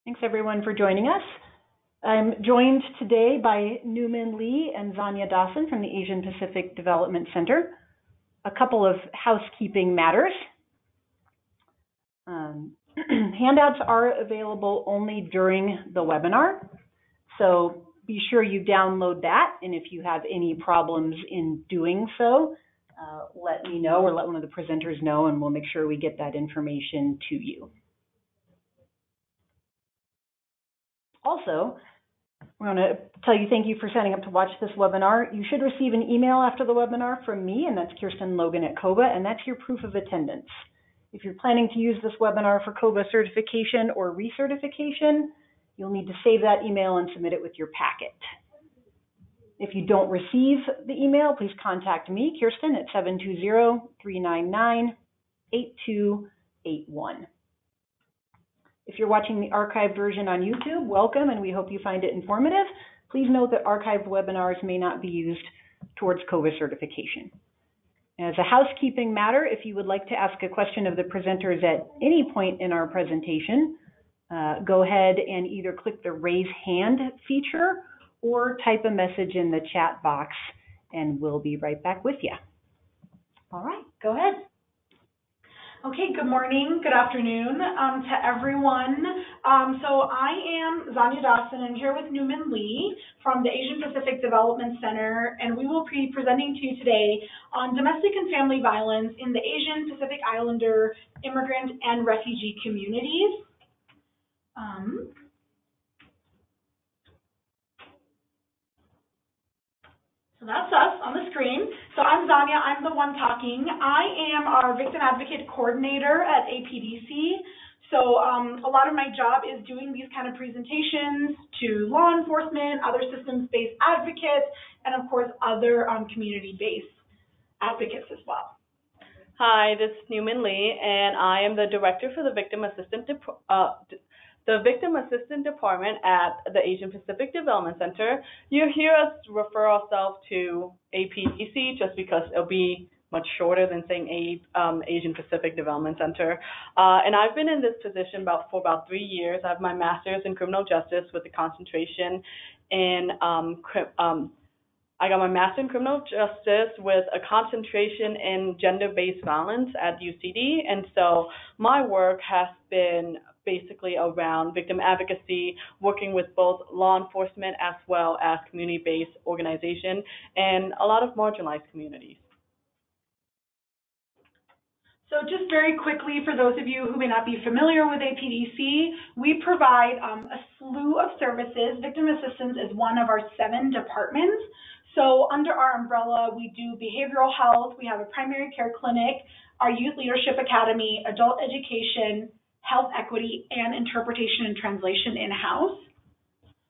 Thanks everyone for joining us. I'm joined today by Newman Lee and Sonia Dawson from the Asian Pacific Development Center. A couple of housekeeping matters. Handouts are available only during the webinar, so be sure you download that, and if you have any problems in doing so, let me know or let one of the presenters know, and we'll make sure we get that information to you. Also, I want to tell you thank you for signing up to watch this webinar. You should receive an email after the webinar from me, and that's Kirsten Logan at COVA, and that's your proof of attendance. If you're planning to use this webinar for COVA certification or recertification, you'll need to save that email and submit it with your packet. If you don't receive the email, please contact me, Kirsten, at 720-399-8281. If you're watching the archived version on YouTube, welcome, and we hope you find it informative. Please note that archived webinars may not be used towards COVA certification. As a housekeeping matter, if you would like to ask a question of the presenters at any point in our presentation, go ahead and either click the raise hand feature or type a message in the chat box, and we'll be right back with you. All right, go ahead. Okay, good morning, good afternoon to everyone. So I am Sonia Dawson. I'm here with Newman Lee from the Asian Pacific Development Center, and we will be presenting to you today on domestic and family violence in the Asian Pacific Islander, immigrant, and refugee communities. So that's us on the screen. So I'm Sonia, I'm the one talking. I am our Victim Advocate Coordinator at APDC. So a lot of my job is doing these kind of presentations to law enforcement, other systems-based advocates, and of course other community-based advocates as well. Hi, this is Newman Lee, and I am the Director for the Victim Assistance Department at the Asian Pacific Development Center. You hear us refer ourselves to APDC just because it'll be much shorter than saying Asian Pacific Development Center. And I've been in this position for about 3 years. I have my master's in criminal justice with a concentration in I got my master's in criminal justice with a concentration in gender-based violence at UCD, and so my work has been basically around victim advocacy, working with both law enforcement as well as community-based organizations and a lot of marginalized communities. So just very quickly, for those of you who may not be familiar with APDC, we provide a slew of services. Victim assistance is one of our 7 departments. So under our umbrella, we do behavioral health, we have a primary care clinic, our youth leadership academy, adult education, health equity, and interpretation and translation in-house.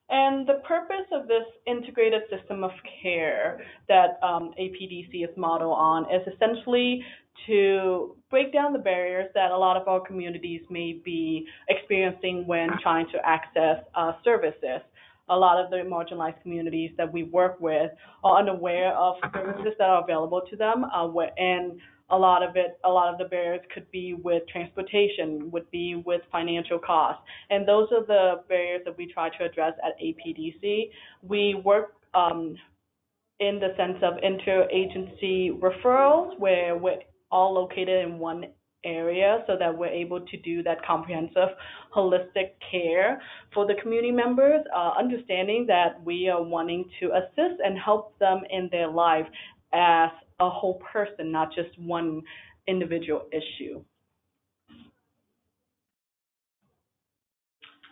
And the purpose of this integrated system of care that APDC is modeled on is essentially to break down the barriers that a lot of our communities may be experiencing when trying to access services. A lot of the marginalized communities that we work with are unaware of services that are available to them, and a lot of the barriers could be with transportation, would be with financial costs, and those are the barriers that we try to address at APDC. We work in the sense of interagency referrals, where we're all located in one area so that we're able to do that comprehensive, holistic care for the community members, understanding that we are wanting to assist and help them in their life as a whole person, not just one individual issue.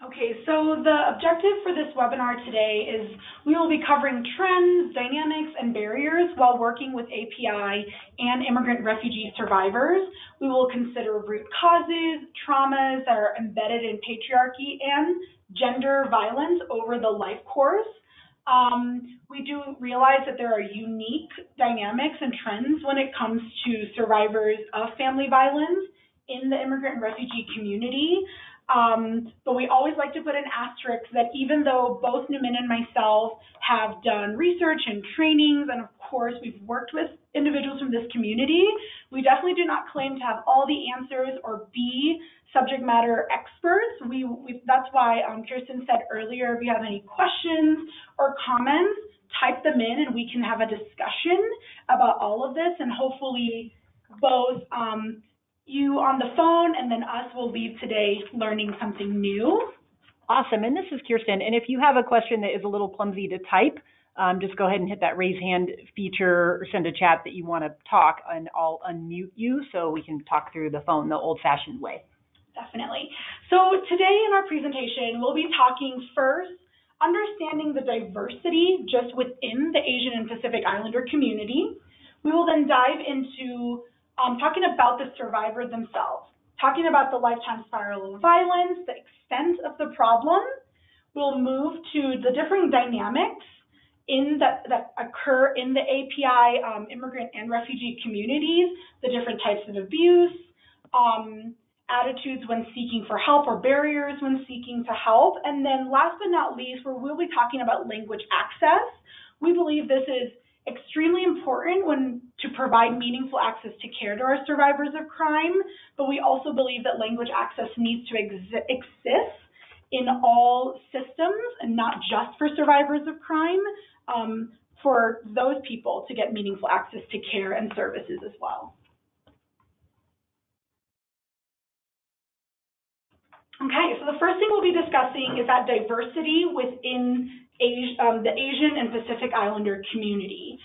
Okay, so the objective for this webinar today is we will be covering trends, dynamics, and barriers while working with API and immigrant refugee survivors. We will consider root causes, traumas that are embedded in patriarchy and gender violence over the life course. We do realize that there are unique dynamics and trends when it comes to survivors of family violence in the immigrant and refugee community. But we always like to put an asterisk that even though both Newman and myself have done research and trainings, and of course we've worked with individuals from this community, we definitely do not claim to have all the answers or be subject matter experts. That's why Kirsten said earlier, if you have any questions or comments, type them in and we can have a discussion about all of this, and hopefully both you on the phone and then us will leave today learning something new. Awesome. And this is Kirsten. And if you have a question that is a little clumsy to type, just go ahead and hit that raise hand feature or send a chat that you want to talk, and I'll unmute you so we can talk through the phone the old-fashioned way. Definitely. So today in our presentation, we'll be talking first, understanding the diversity just within the Asian and Pacific Islander community. We will then dive into talking about the survivors themselves, talking about the lifetime spiral of violence, the extent of the problem. We'll move to the different dynamics that occur in the API immigrant and refugee communities, the different types of abuse, attitudes when seeking for help or barriers when seeking to help. And then last but not least, we'll be talking about language access. We believe this is extremely important to provide meaningful access to care to our survivors of crime, but we also believe that language access needs to exist in all systems and not just for survivors of crime, for those people to get meaningful access to care and services as well. Okay, so the first thing we'll be discussing is that diversity within the Asian and Pacific Islander community.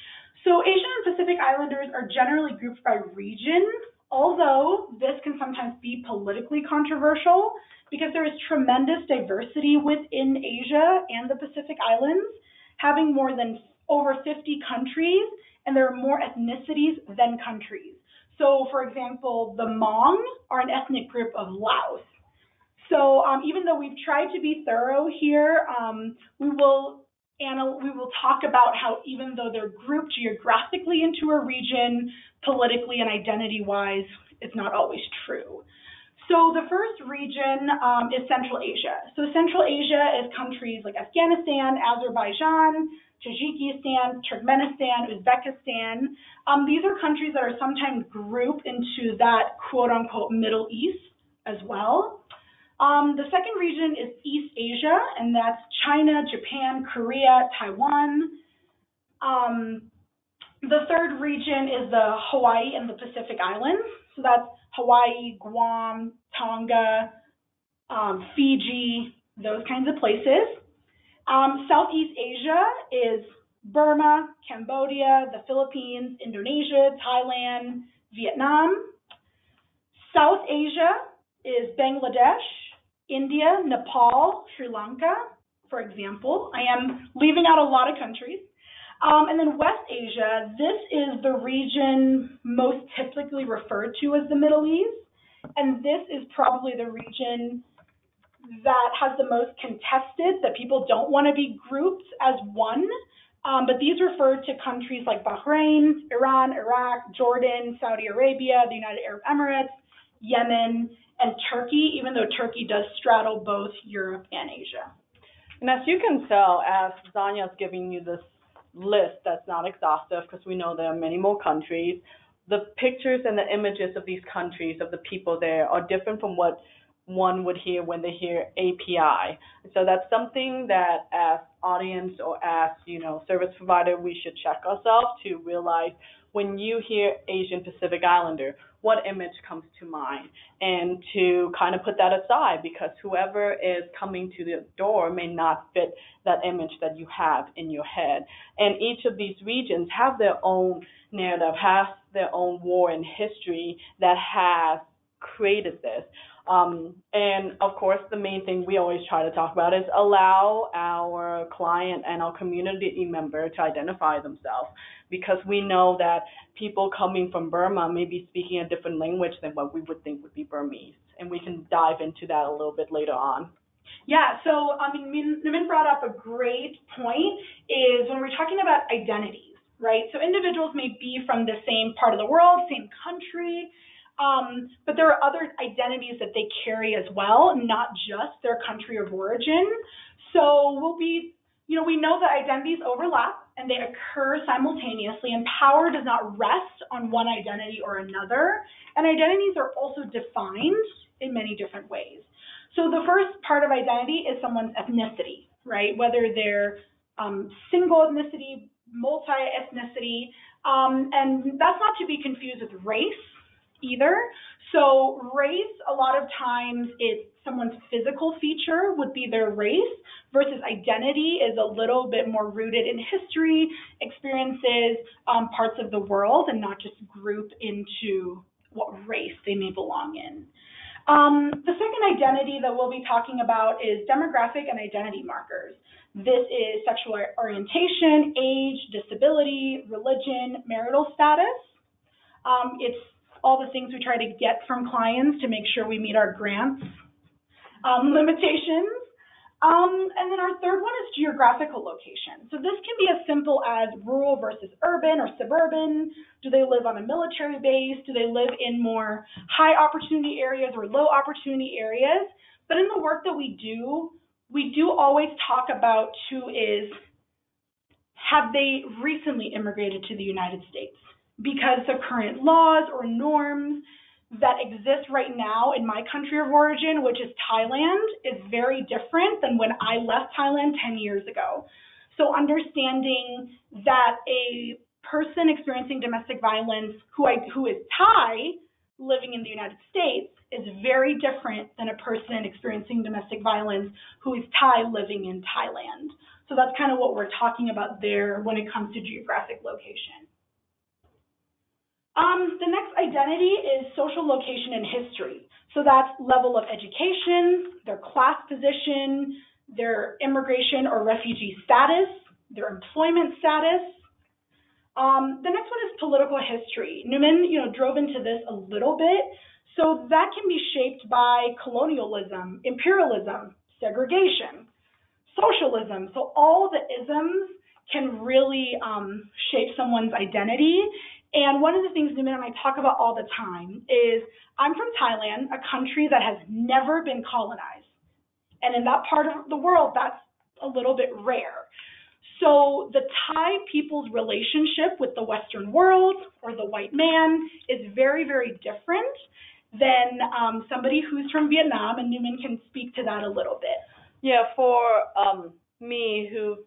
So Asian and Pacific Islanders are generally grouped by region, although this can sometimes be politically controversial because there is tremendous diversity within Asia and the Pacific Islands, having more than over 50 countries, and there are more ethnicities than countries. So, for example, the Hmong are an ethnic group of Laos. So even though we've tried to be thorough here, we will talk about how even though they're grouped geographically into a region, politically and identity-wise, it's not always true. So the first region is Central Asia. So Central Asia is countries like Afghanistan, Azerbaijan, Tajikistan, Turkmenistan, Uzbekistan. These are countries that are sometimes grouped into that quote-unquote Middle East as well. The second region is East Asia, and that's China, Japan, Korea, Taiwan. The third region is the Hawaii and the Pacific Islands. So that's Hawaii, Guam, Tonga, Fiji, those kinds of places. Southeast Asia is Burma, Cambodia, the Philippines, Indonesia, Thailand, Vietnam. South Asia is Bangladesh, India, Nepal, Sri Lanka, for example. I am leaving out a lot of countries. And then West Asia, this is the region most typically referred to as the Middle East. And this is probably the region that has the most contested, that people don't want to be grouped as one. But these refer to countries like Bahrain, Iran, Iraq, Jordan, Saudi Arabia, the United Arab Emirates, Yemen, and Turkey, even though Turkey does straddle both Europe and Asia. And as you can tell, as Sonia's giving you this list that's not exhaustive, because we know there are many more countries, the pictures and the images of these countries, of the people there, are different from what one would hear when they hear API. So that's something that as audience or as, service provider, we should check ourselves to realize when you hear Asian Pacific Islander, what image comes to mind, and to kind of put that aside, because whoever is coming to the door may not fit that image that you have in your head. And each of these regions have their own narrative, has their own war and history that has created this. And of course, the main thing we always try to talk about is allow our client and our community member to identify themselves, because we know that people coming from Burma may be speaking a different language than what we would think would be Burmese. And we can dive into that a little bit later on. Yeah, so Namin brought up a great point, is when we're talking about identities, right? So individuals may be from the same part of the world, same country, but there are other identities that they carry as well, not just their country of origin. So we know that identities overlap and they occur simultaneously, and power does not rest on one identity or another. And identities are also defined in many different ways. So the first part of identity is someone's ethnicity, right? Whether they're single ethnicity, multi-ethnicity, and that's not to be confused with race either. So race, a lot of times it's someone's physical feature would be their race, versus identity is a little bit more rooted in history, experiences, parts of the world, and not just grouped into what race they may belong in. The second identity that we'll be talking about is demographic and identity markers. This is sexual orientation, age, disability, religion, marital status. It's all the things we try to get from clients to make sure we meet our grants limitations. And then our third one is geographical location. So this can be as simple as rural versus urban or suburban. Do they live on a military base? Do they live in more high opportunity areas or low opportunity areas? But in the work that we do always talk about too is, have they recently immigrated to the United States? Because the current laws or norms that exist right now in my country of origin, which is Thailand, is very different than when I left Thailand 10 years ago. So understanding that a person experiencing domestic violence who is Thai living in the United States is very different than a person experiencing domestic violence who is Thai living in Thailand. So that's kind of what we're talking about there when it comes to geographic location. The next identity is social location and history. So that's level of education, their class position, their immigration or refugee status, their employment status. The next one is political history. Newman, drove into this a little bit. So that can be shaped by colonialism, imperialism, segregation, socialism. So all the isms can really shape someone's identity. And one of the things Newman and I talk about all the time is, I'm from Thailand, a country that has never been colonized. And in that part of the world, that's a little bit rare. So the Thai people's relationship with the Western world or the white man is very, very different than somebody who's from Vietnam, and Newman can speak to that a little bit. Yeah, for me, who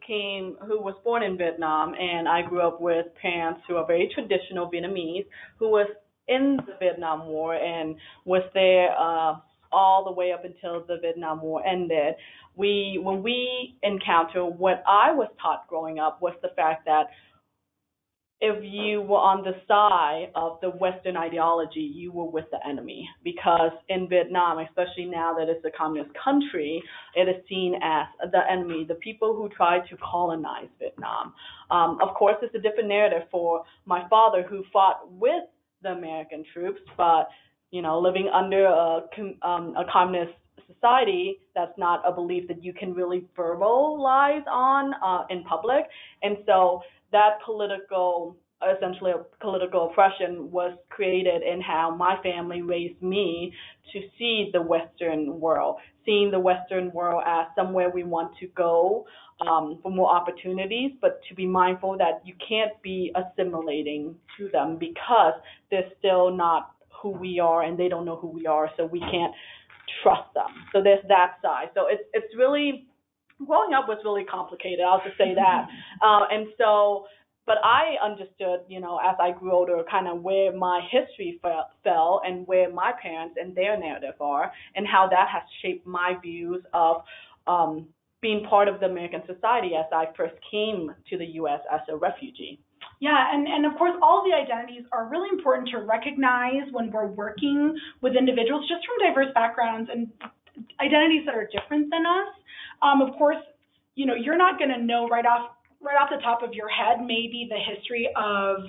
was born in Vietnam, and I grew up with parents who are very traditional Vietnamese, who was in the Vietnam War and was there all the way up until the Vietnam War ended. When we encounter what I was taught growing up was the fact that if you were on the side of the Western ideology, you were with the enemy. Because in Vietnam, especially now that it's a communist country, it is seen as the enemy, the people who tried to colonize Vietnam. Of course, it's a different narrative for my father, who fought with the American troops, but living under a communist society, that's not a belief that you can really verbalize on in public. And so that essentially political oppression was created in how my family raised me to see the Western world, seeing the Western world as somewhere we want to go for more opportunities, but to be mindful that you can't be assimilating to them because they're still not who we are and they don't know who we are, so we can't trust them. So there's that side. So it's really, growing up was really complicated, I'll just say that. But I understood, as I grew older, kind of where my history fell and where my parents and their narrative are, and how that has shaped my views of being part of the American society as I first came to the U.S. as a refugee. Yeah, and of course, all the identities are really important to recognize when we're working with individuals just from diverse backgrounds and identities that are different than us. Of course, you're not going to know right off the top of your head maybe the history of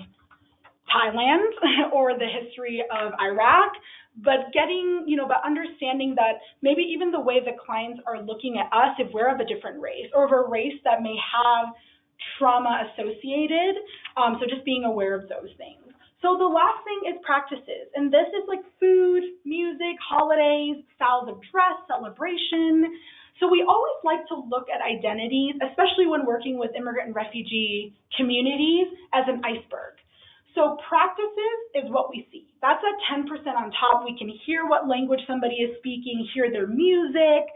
Thailand or the history of Iraq, but but understanding that maybe even the way the clients are looking at us, if we're of a different race or of a race that may have trauma associated, so just being aware of those things. So the last thing is practices, and this is like food, music, holidays, styles of dress, celebration. So we always like to look at identities, especially when working with immigrant and refugee communities, as an iceberg. So practices is what we see. That's at 10% on top. We can hear what language somebody is speaking, hear their music,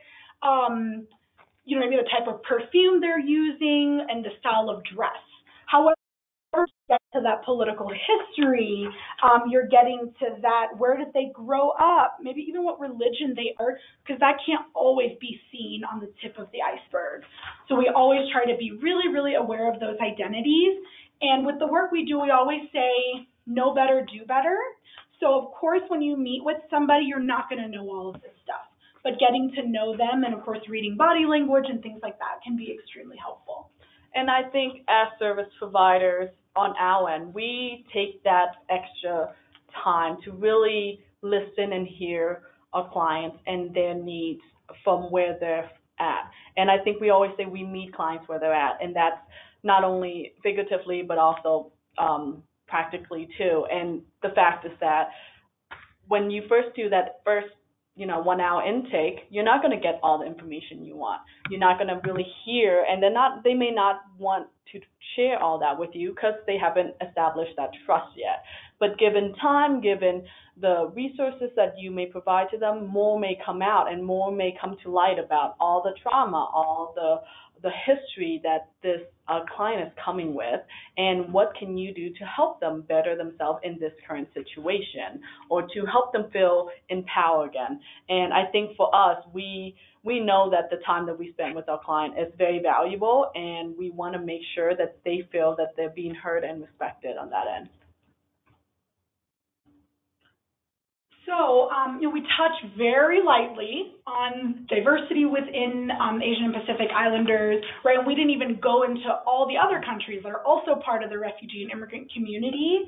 maybe the type of perfume they're using and the style of dress. However, you get to that political history, you're getting to that, where did they grow up, maybe even what religion they are, because that can't always be seen on the tip of the iceberg. So we always try to be really, really aware of those identities. And with the work we do, we always say, know better, do better. So of course, when you meet with somebody, you're not going to know all of this stuff. But getting to know them and, of course, reading body language and things like that can be extremely helpful. And I think as service providers on our end, we take that extra time to really listen and hear our clients and their needs from where they're at. And I think we always say we meet clients where they're at, and that's not only figuratively but also practically too. And the fact is that when you first do that first 1 hour intake, you're not going to get all the information you want. You're not going to really hear, and they may not want to share all that with you because they haven't established that trust yet. But given time, given the resources that you may provide to them, more may come out and more may come to light about all the trauma, all the history that this client is coming with, and what can you do to help them better themselves in this current situation, or to help them feel empowered again. And I think for us, we know that the time that we spend with our client is very valuable, and we want to make sure that they feel that they're being heard and respected on that end. So, we touch very lightly on diversity within Asian and Pacific Islanders, right? And we didn't even go into all the other countries that are also part of the refugee and immigrant community.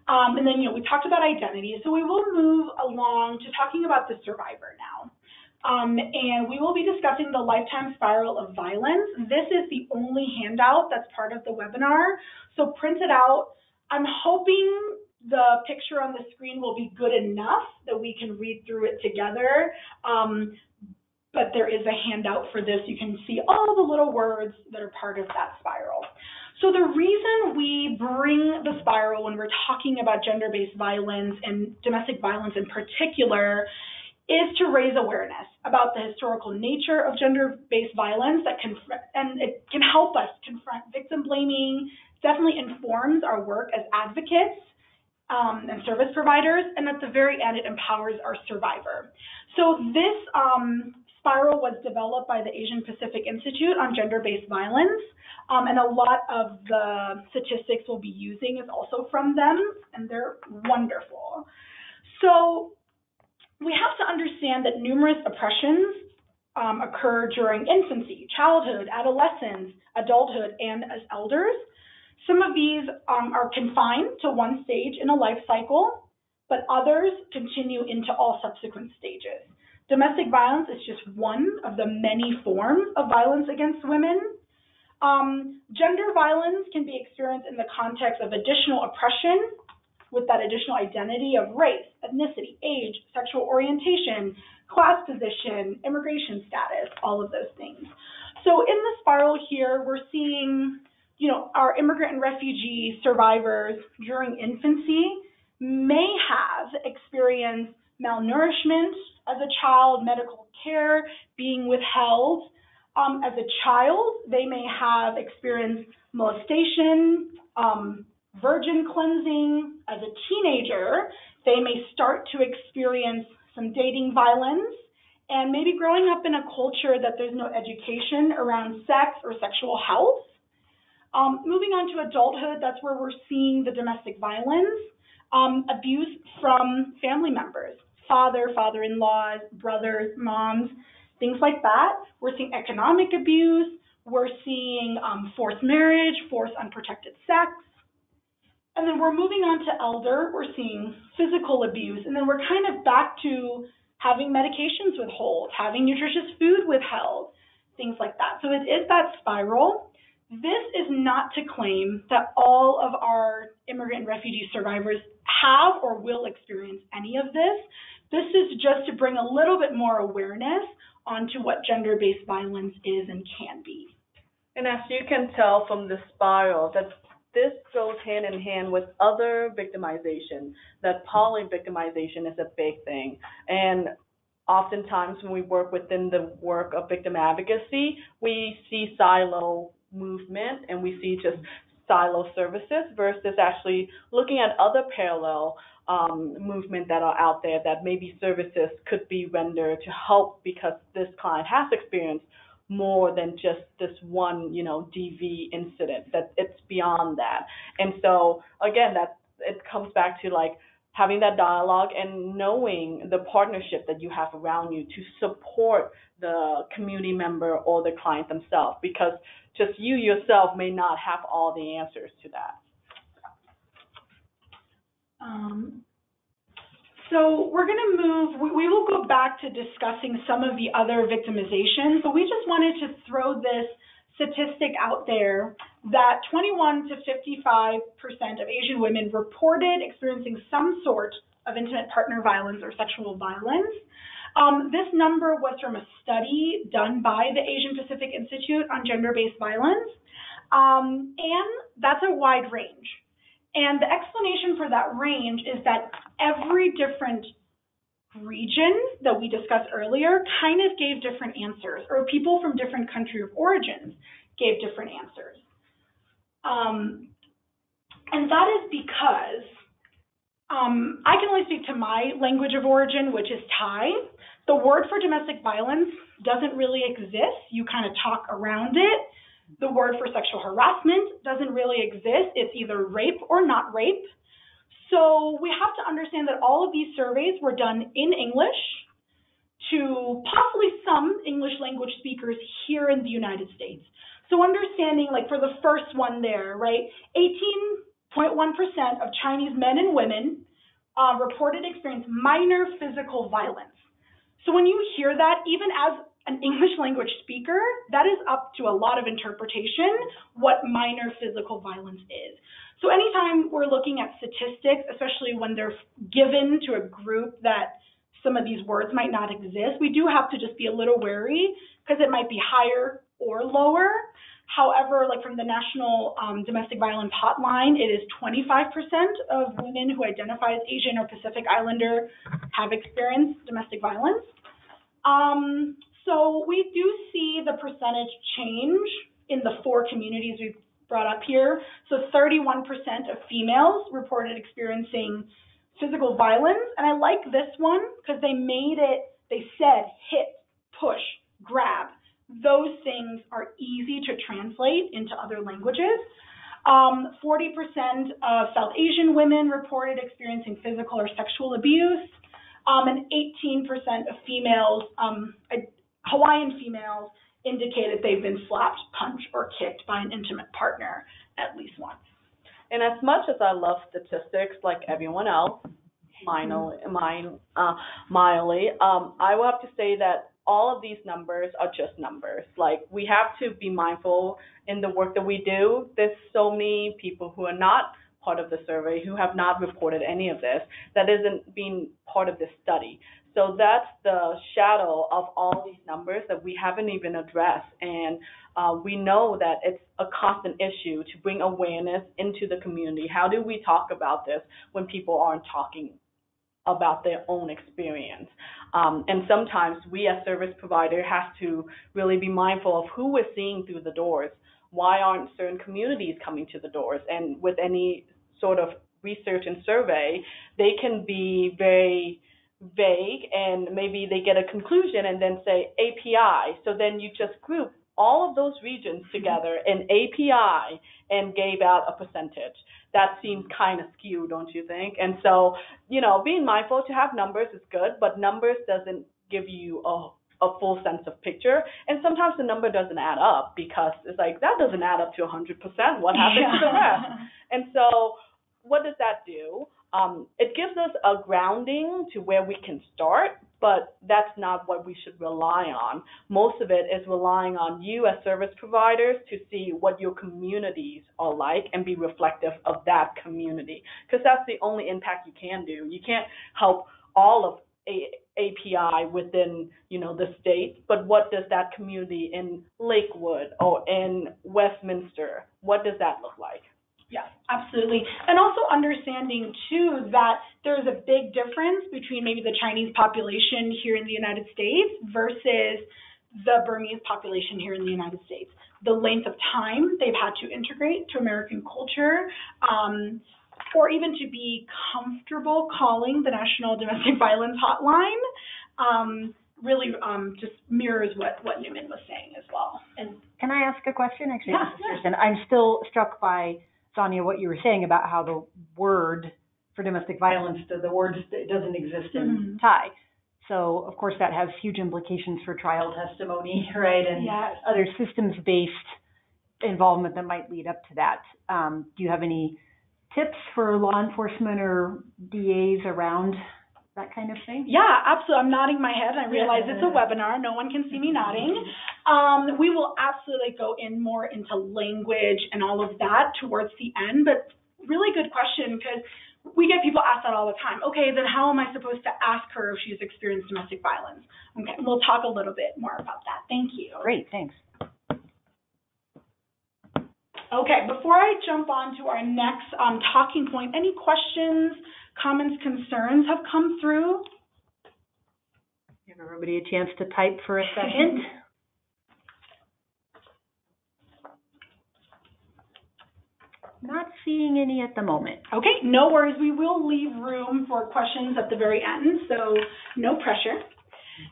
And then, we talked about identity. So we will move along to talking about the survivor now. And we will be discussing the lifetime spiral of violence. This is the only handout that's part of the webinar. So print it out. I'm hoping the picture on the screen will be good enough that we can read through it together. But there is a handout for this. You can see all the little words that are part of that spiral. So the reason we bring the spiral when we're talking about gender-based violence and domestic violence in particular is to raise awareness about the historical nature of gender-based violence and it can help us confront victim blaming, definitely informs our work as advocates and service providers, and at the very end, it empowers our survivor. So this spiral was developed by the Asian Pacific Institute on Gender-Based Violence, and a lot of the statistics we'll be using is also from them, and they're wonderful. So we have to understand that numerous oppressions occur during infancy, childhood, adolescence, adulthood, and as elders. Some of these are confined to one stage in a life cycle, but others continue into all subsequent stages. Domestic violence is just one of the many forms of violence against women. Gender violence can be experienced in the context of additional oppression with that additional identity of race, ethnicity, age, sexual orientation, class position, immigration status, all of those things. So in the spiral here, we're seeing our immigrant and refugee survivors during infancy may have experienced malnourishment as a child, medical care being withheld. As a child, they may have experienced molestation, virgin cleansing. As a teenager, they may start to experience some dating violence, and maybe growing up in a culture that there's no education around sex or sexual health. Moving on to adulthood, that's where we're seeing the domestic violence, abuse from family members, father-in-laws, brothers, moms, things like that. We're seeing economic abuse. We're seeing forced marriage, forced unprotected sex. And then we're moving on to elder. We're seeing physical abuse. And then we're kind of back to having medications withheld, having nutritious food withheld, things like that. So it is that spiral. This is not to claim that all of our immigrant and refugee survivors have or will experience any of this. This is just to bring a little bit more awareness onto what gender-based violence is and can be. And as you can tell from the spiral, that this goes hand in hand with other victimization, that poly-victimization is a big thing. And oftentimes when we work within the work of victim advocacy, we see silo movement and we see just silo services versus actually looking at other parallel movement that are out there that maybe services could be rendered to help because this client has experienced more than just this one, DV incident, that it's beyond that. And so again, that it comes back to like having that dialogue and knowing the partnership that you have around you to support the community member or the client themselves, because just you yourself may not have all the answers to that. So we're going to move, we will go back to discussing some of the other victimizations, but we just wanted to throw this statistic out there that 21 to 55% of Asian women reported experiencing some sort of intimate partner violence or sexual violence. This number was from a study done by the Asian Pacific Institute on Gender-Based Violence, and that's a wide range. And the explanation for that range is that every different region that we discussed earlier kind of gave different answers, or people from different country of origins gave different answers. And that is because I can only speak to my language of origin, which is Thai. The word for domestic violence doesn't really exist. You kind of talk around it. The word for sexual harassment doesn't really exist. It's either rape or not rape. So we have to understand that all of these surveys were done in English to possibly some English language speakers here in the United States. So understanding, like for the first one there, right, 18.1% of Chinese men and women reported experience minor physical violence. So when you hear that, even as an English language speaker, that is up to a lot of interpretation what minor physical violence is. So anytime we're looking at statistics, especially when they're given to a group that some of these words might not exist, we do have to just be a little wary because it might be higher or lower. However, like from the National Domestic Violence Hotline, it is 25% of women who identify as Asian or Pacific Islander have experienced domestic violence. So we do see the percentage change in the 4 communities we've brought up here. So 31% of females reported experiencing physical violence. And I like this one because they said hit, push, grab. Those things are easy to translate into other languages. 40% of South Asian women reported experiencing physical or sexual abuse. And 18% of females, Hawaiian females, indicated they've been slapped, punched, or kicked by an intimate partner at least once. And as much as I love statistics like everyone else, mildly, I will have to say that all of these numbers are just numbers. Like, we have to be mindful in the work that we do. There's so many people who are not part of the survey, who have not reported any of this, that isn't being part of this study. So that's the shadow of all these numbers that we haven't even addressed. And we know that it's a constant issue to bring awareness into the community. How do we talk about this when people aren't talking about their own experience? And sometimes we as service provider have to really be mindful of who we're seeing through the doors. Why aren't certain communities coming to the doors? And with any sort of research and survey, they can be very vague, and maybe they get a conclusion and then say API. So then you just group all of those regions together in API and gave out a percentage. That seems kind of skewed, don't you think? And so, being mindful to have numbers is good, but numbers doesn't give you a full sense of picture. And sometimes the number doesn't add up because it's like, that doesn't add up to 100%. What happened to the rest? And so what does that do? It gives us a grounding to where we can start, but that's not what we should rely on. Most of it is relying on you as service providers to see what your communities are like and be reflective of that community, because that's the only impact you can do. You can't help all of API within, the state, but what does that community in Lakewood or in Westminster, what does that look like? Yes. Absolutely. And also understanding, too, that there's a big difference between maybe the Chinese population here in the United States versus the Burmese population here in the United States. The length of time they've had to integrate to American culture, or even to be comfortable calling the National Domestic Violence Hotline, really just mirrors what Newman was saying as well. And can I ask a question? Actually, Yeah. I'm still struck by, Sonia, what you were saying about how the word for domestic violence, the word doesn't exist in Thai. So, of course, that has huge implications for trial testimony, right? And other systems-based involvement that might lead up to that. Do you have any tips for law enforcement or DAs around that kind of thing? Yeah, absolutely. I'm nodding my head. I realize it's a webinar. No one can see me nodding. We will absolutely go in more into language and all of that towards the end, but really good question, because we get people ask that all the time. Okay, then how am I supposed to ask her if she's experienced domestic violence? Okay, we'll talk a little bit more about that. Thank you. Great, thanks. Okay, before I jump on to our next talking point, any questions, comments, concerns have come through? Give everybody a chance to type for a second. Not seeing any at the moment. Okay, no worries. We will leave room for questions at the very end, so no pressure.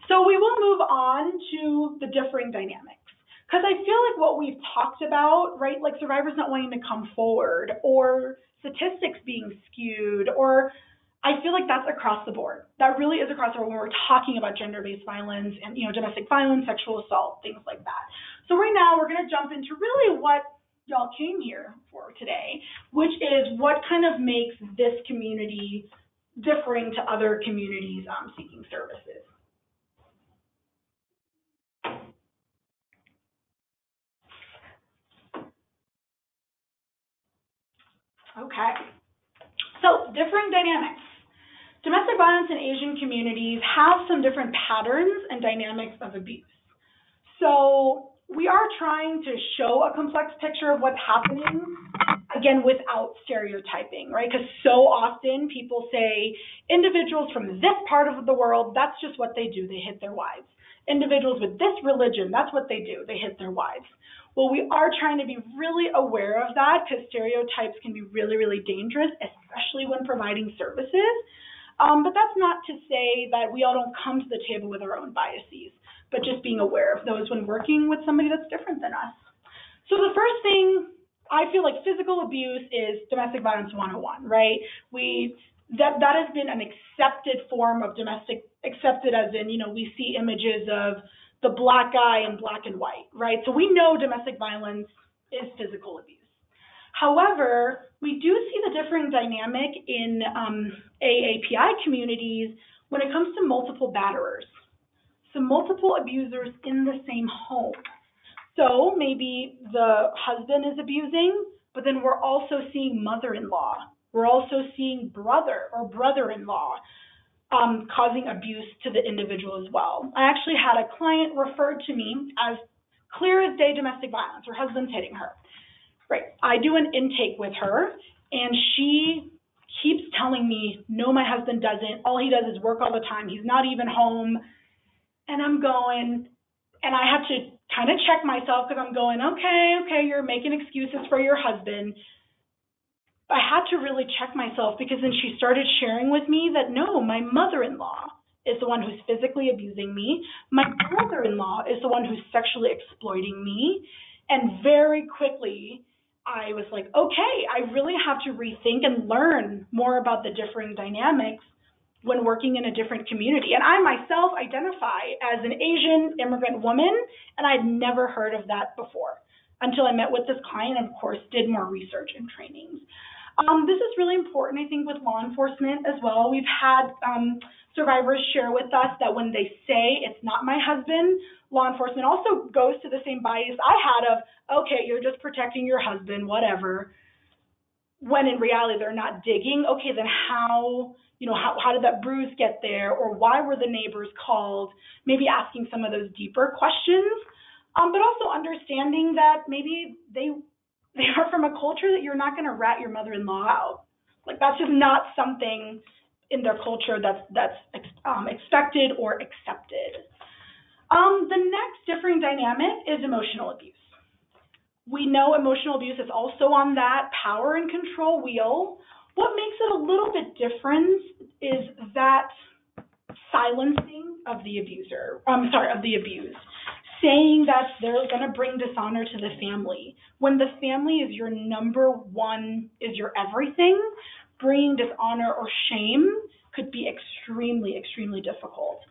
So we will move on to the differing dynamics. Because I feel like what we've talked about, right, like survivors not wanting to come forward, or statistics being skewed, or I feel like that's across the board. That really is across the board when we're talking about gender-based violence and, domestic violence, sexual assault, things like that. So right now we're going to jump into really what y'all came here for today, which is what kind of makes this community differing to other communities seeking services. Okay, so differing dynamics. Domestic violence in Asian communities have some different patterns and dynamics of abuse. So we are trying to show a complex picture of what's happening, again, without stereotyping, right? Because so often people say individuals from this part of the world, that's just what they do, they hit their wives. Individuals with this religion, that's what they do, they hit their wives. Well, we are trying to be really aware of that, because stereotypes can be really, really dangerous, especially when providing services. But that's not to say that we all don't come to the table with our own biases, but just being aware of those when working with somebody that's different than us. So the first thing, I feel like physical abuse is domestic violence 101, right? That has been an accepted form of domestic, accepted as in, we see images of the black guy in black and white, right? So we know domestic violence is physical abuse. However, we do see the differing dynamic in AAPI communities when it comes to multiple batterers. So multiple abusers in the same home. So maybe the husband is abusing, but then we're also seeing mother-in-law. We're also seeing brother or brother-in-law causing abuse to the individual as well. I actually had a client referred to me as clear as day domestic violence. Her husband's hitting her. Right. I do an intake with her, and she keeps telling me, no, my husband doesn't. All he does is work all the time. He's not even home. And I'm going, and I have to kind of check myself, because I'm going, okay, you're making excuses for your husband. I had to really check myself, because then she started sharing with me that, no, my mother-in-law is the one who's physically abusing me. My brother-in-law is the one who's sexually exploiting me. And very quickly, I was like, okay, I really have to rethink and learn more about the differing dynamics when working in a different community. And I myself identify as an Asian immigrant woman, and I'd never heard of that before until I met with this client and, of course, did more research and trainings. This is really important, I think, with law enforcement as well. We've had survivors share with us that when they say it's not my husband, law enforcement also goes to the same bias I had of, okay, you're just protecting your husband, whatever, when in reality they're not digging. Okay, then how did that bruise get there, or why were the neighbors called? Maybe asking some of those deeper questions, but also understanding that maybe they They are from a culture that you're not going to rat your mother-in-law out. Like, that's just not something in their culture that's expected or accepted. The next differing dynamic is emotional abuse. We know emotional abuse is also on that power and control wheel. What makes it a little bit different is that silencing of the abuser, of the abused, saying that they're going to bring dishonor to the family. When the family is your number one, is your everything, bringing dishonor or shame could be extremely, extremely difficult.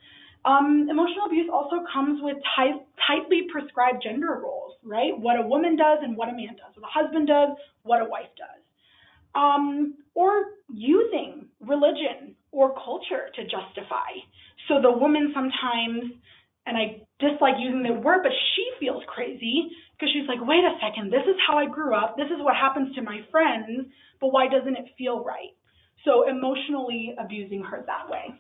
Emotional abuse also comes with tightly prescribed gender roles, right? What a woman does and what a man does. What a husband does, what a wife does. Or using religion or culture to justify. So the woman sometimes, and I dislike using the word, but she feels crazy because she's like, wait a second, this is how I grew up. This is what happens to my friends, but why doesn't it feel right? So emotionally abusing her that way.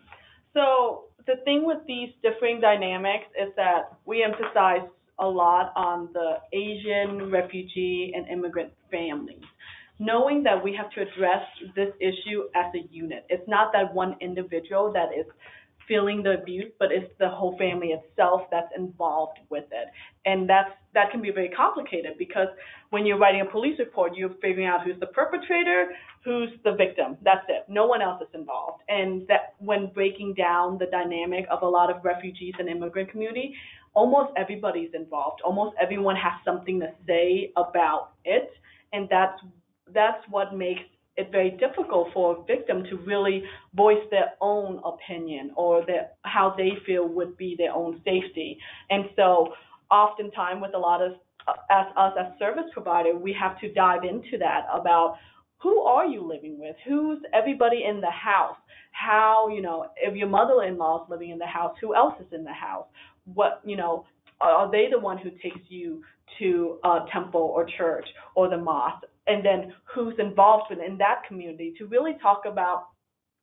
So the thing with these differing dynamics is that we emphasize a lot on the Asian, refugee, and immigrant families, knowing that we have to address this issue as a unit. It's not that one individual that is feeling the abuse, but it's the whole family itself that's involved with it. And that can be very complicated because when you're writing a police report, you're figuring out who's the perpetrator, who's the victim. That's it. No one else is involved. And that when breaking down the dynamic of a lot of refugees and immigrant community, almost everybody's involved. Almost everyone has something to say about it. And that's what makes it very difficult for a victim to really voice their own opinion or how they feel would be their own safety. And so oftentimes with a lot of us as service provider, we have to dive into that about who are you living with? Who's everybody in the house? How, if your mother-in-law is living in the house, who else is in the house? What, are they the one who takes you to a temple or church or the mosque? And then who's involved in that community to really talk about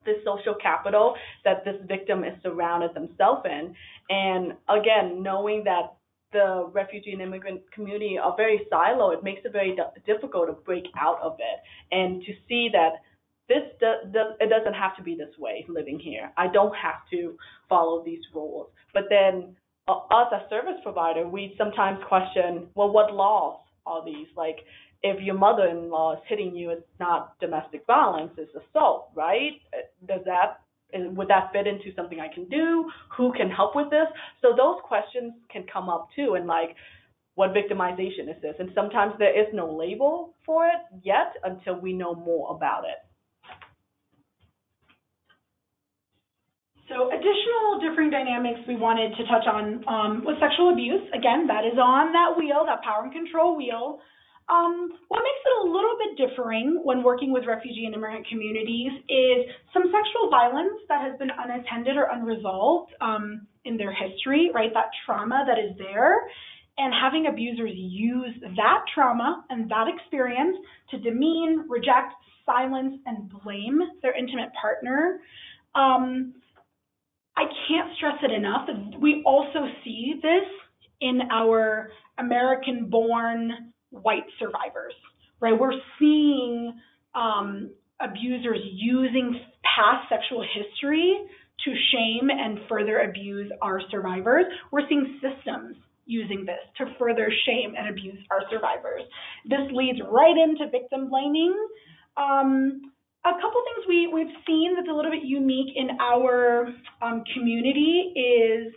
the social capital that this victim is surrounded themselves in. And again, knowing that the refugee and immigrant community are very siloed, it makes it very difficult to break out of it and to see that it doesn't have to be this way living here. I don't have to follow these rules. But then us as service provider, we sometimes question, well, what laws are these? Like, if your mother-in-law is hitting you, it's not domestic violence, it's assault, right? Would that fit into something I can do? Who can help with this? So those questions can come up too, and like, what victimization is this? And sometimes there is no label for it yet until we know more about it. So additional differing dynamics we wanted to touch on was sexual abuse. Again, that is on that wheel, that power and control wheel. What makes it a little bit differing when working with refugee and immigrant communities is some sexual violence that has been unattended or unresolved in their history, right? That trauma that is there, and having abusers use that trauma and that experience to demean, reject, silence, and blame their intimate partner. I can't stress it enough that we also see this in our American-born white survivors, right? We're seeing abusers using past sexual history to shame and further abuse our survivors. We're seeing systems using this to further shame and abuse our survivors. This leads right into victim blaming. A couple things we've seen that's a little bit unique in our community is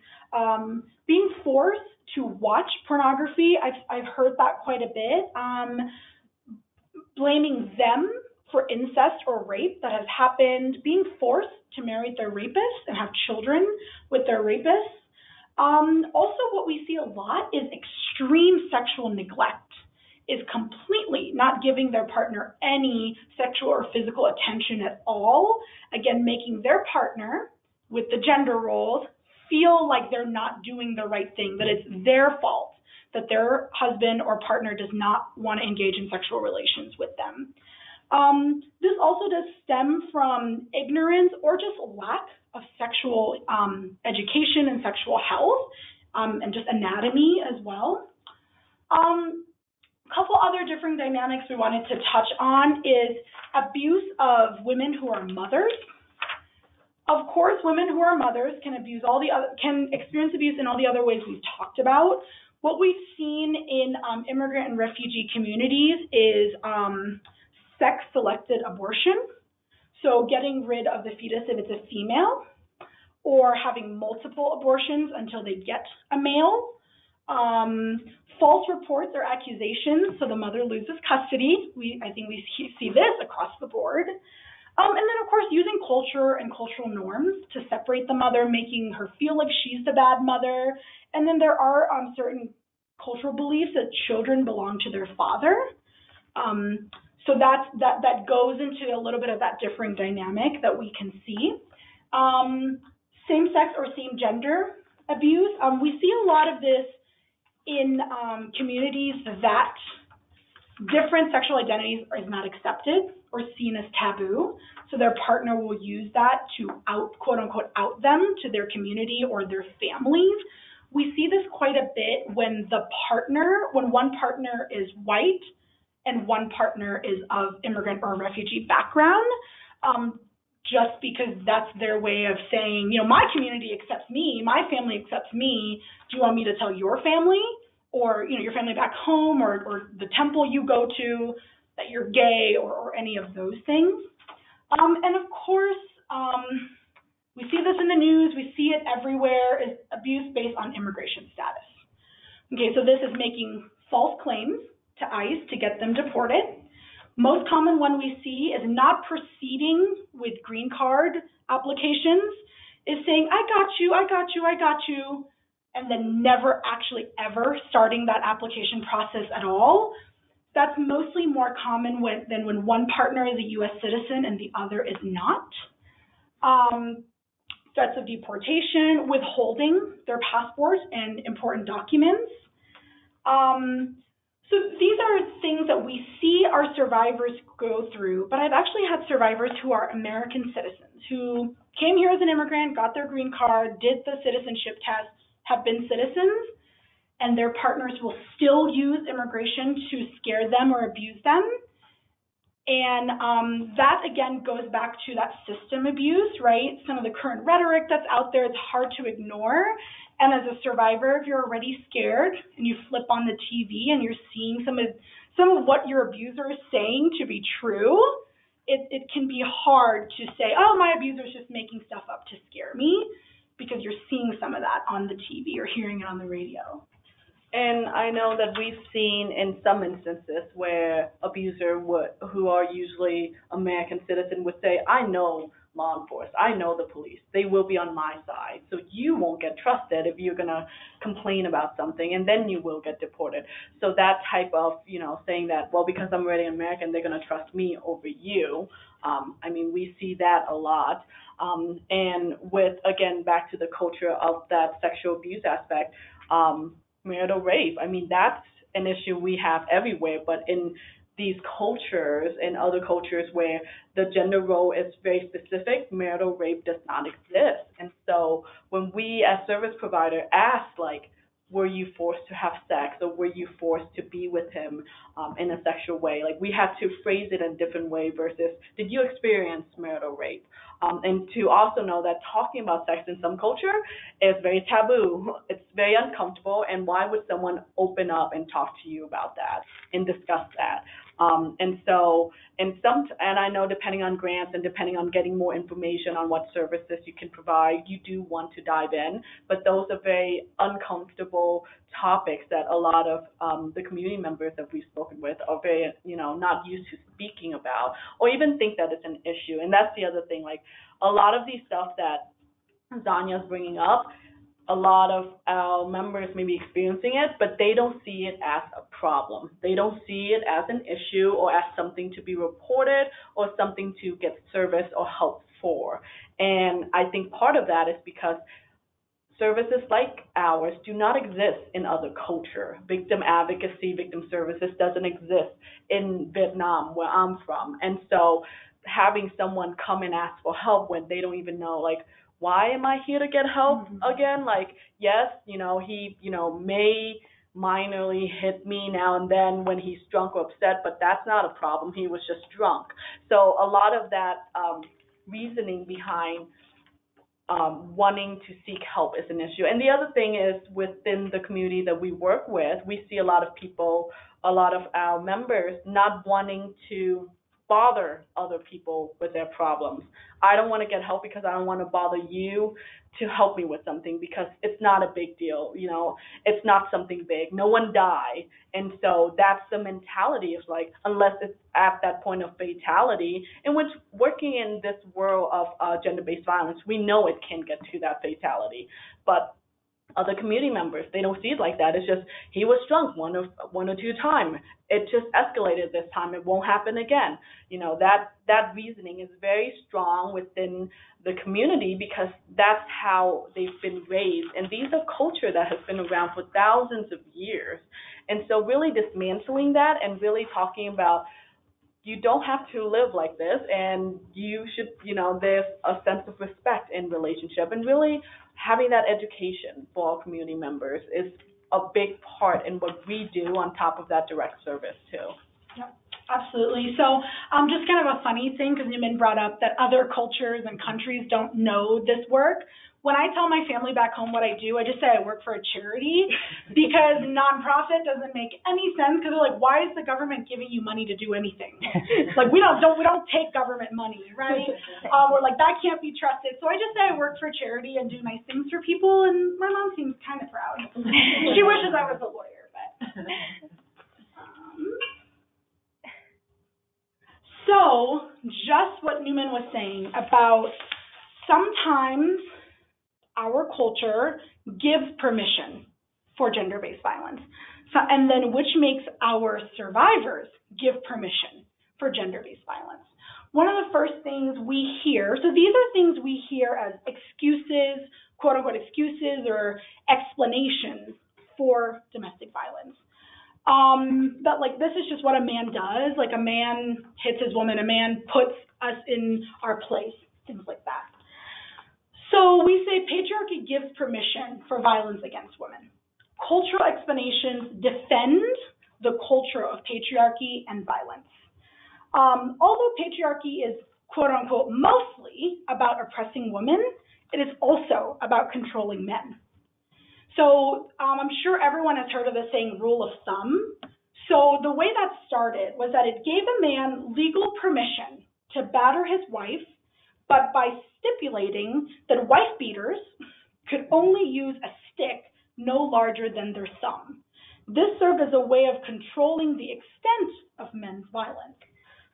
being forced to watch pornography. I've heard that quite a bit. Blaming them for incest or rape that has happened, being forced to marry their rapist and have children with their rapist. Also, what we see a lot is extreme sexual neglect, is completely not giving their partner any sexual or physical attention at all. Again, making their partner with the gender roles feel like they're not doing the right thing, that it's their fault, that their husband or partner does not want to engage in sexual relations with them. This also does stem from ignorance or just lack of sexual education and sexual health and just anatomy as well. A couple other different dynamics we wanted to touch on is abuse of women who are mothers. Of course, women who are mothers can experience abuse in all the other ways we've talked about. What we've seen in immigrant and refugee communities is sex-selected abortion, so getting rid of the fetus if it's a female, or having multiple abortions until they get a male. False reports or accusations, so the mother loses custody. I think we see this across the board. And then, of course, using culture and cultural norms to separate the mother, making her feel like she's the bad mother. And then there are certain cultural beliefs that children belong to their father. So that goes into a little bit of that differing dynamic that we can see. Same-sex or same-gender abuse. We see a lot of this in communities that different sexual identities is not accepted or seen as taboo. So their partner will use that to quote unquote, out them to their community or their families. We see this quite a bit when one partner is white and one partner is of immigrant or refugee background, just because that's their way of saying, my community accepts me, my family accepts me. Do you want me to tell your family? Or, your family back home, or the temple you go to, that you're gay, or any of those things. And of course, we see this in the news, we see it everywhere, is abuse based on immigration status. Okay, so this is making false claims to ICE to get them deported. Most common one we see is not proceeding with green card applications, is saying, I got you, and then never actually ever starting that application process at all. That's mostly more common than when one partner is a U.S. citizen and the other is not. Threats of deportation, withholding their passports and important documents. So these are things that we see our survivors go through, but I've actually had survivors who are American citizens, who came here as an immigrant, got their green card, did the citizenship test, have been citizens, and their partners will still use immigration to scare them or abuse them. And that, again, goes back to that system abuse, right? Some of the current rhetoric that's out there, it's hard to ignore. And as a survivor, if you're already scared and you flip on the TV and you're seeing some of what your abuser is saying to be true, it can be hard to say, oh, my abuser is just making stuff up to scare me, because you're seeing some of that on the TV or hearing it on the radio. And I know that we've seen in some instances where abuser who are usually American citizen would say, I know law enforcement, I know the police, they will be on my side, so you won't get trusted if you're going to complain about something, and then you will get deported. So that type of, saying that, well, because I'm already American, they're going to trust me over you. We see that a lot. And with, again, back to the culture of that sexual abuse aspect, marital rape, that's an issue we have everywhere, but in these cultures and other cultures where the gender role is very specific, marital rape does not exist. And so when we as service provider ask, were you forced to have sex, or were you forced to be with him in a sexual way? We have to phrase it in a different way versus, did you experience marital rape? And to also know that talking about sex in some culture is very taboo. It's very uncomfortable, and why would someone open up and talk to you about that and discuss that? And I know depending on grants and depending on getting more information on what services you can provide, you do want to dive in, but those are very uncomfortable topics that a lot of the community members that we've spoken with are very, not used to speaking about, or even think that it's an issue. And that's the other thing, a lot of these stuff that Sonia's bringing up, a lot of our members may be experiencing it, but they don't see it as a problem. They don't see it as an issue or as something to be reported or something to get service or help for. And I think part of that is because services like ours do not exist in other culture. Victim advocacy, victim services doesn't exist in Vietnam, where I'm from. And so having someone come and ask for help when they don't even know, why am I here to get help again? Yes, he, may minorly hit me now and then when he's drunk or upset, but that's not a problem. He was just drunk. So a lot of that reasoning behind wanting to seek help is an issue. And the other thing is within the community that we work with, we see a lot of people, a lot of our members not wanting to bother other people with their problems. I don't want to get help because I don't want to bother you to help me with something because it's not a big deal, you know, it's not something big. No one died. And so that's the mentality of like, unless it's at that point of fatality, in which working in this world of gender-based violence, we know it can get to that fatality. But other community members, they don't see it like that. It's just he was drunk one or two times. It just escalated this time. It won't happen again. You know, that reasoning is very strong within the community because that's how they've been raised. And these are culture that has been around for thousands of years. And so really dismantling that and really talking about you don't have to live like this, and you should, you know, there's a sense of respect in relationship, and really having that education for our community members is a big part in what we do on top of that direct service too. Yep, absolutely. So just kind of a funny thing, because Newman brought up that other cultures and countries don't know this work. When I tell my family back home what I do, I just say I work for a charity because nonprofit doesn't make any sense because they're like, why is the government giving you money to do anything? Like we don't take government money, right? We're like, that can't be trusted. So I just say I work for a charity and do nice things for people, and my mom seems kind of proud. She wishes I was a lawyer, but. So just what Newman was saying about sometimes our culture gives permission for gender-based violence, and then which makes our survivors give permission for gender-based violence. One of the first things we hear, so these are things we hear as excuses, quote-unquote excuses or explanations for domestic violence. That like this is just what a man does, like a man hits his woman, a man puts us in our place, things like that. So we say patriarchy gives permission for violence against women. Cultural explanations defend the culture of patriarchy and violence. Although patriarchy is, quote unquote, mostly about oppressing women, it is also about controlling men. So I'm sure everyone has heard of the saying rule of thumb. So the way that started was that it gave a man legal permission to batter his wife, but by stipulating that wife beaters could only use a stick no larger than their thumb. This served as a way of controlling the extent of men's violence.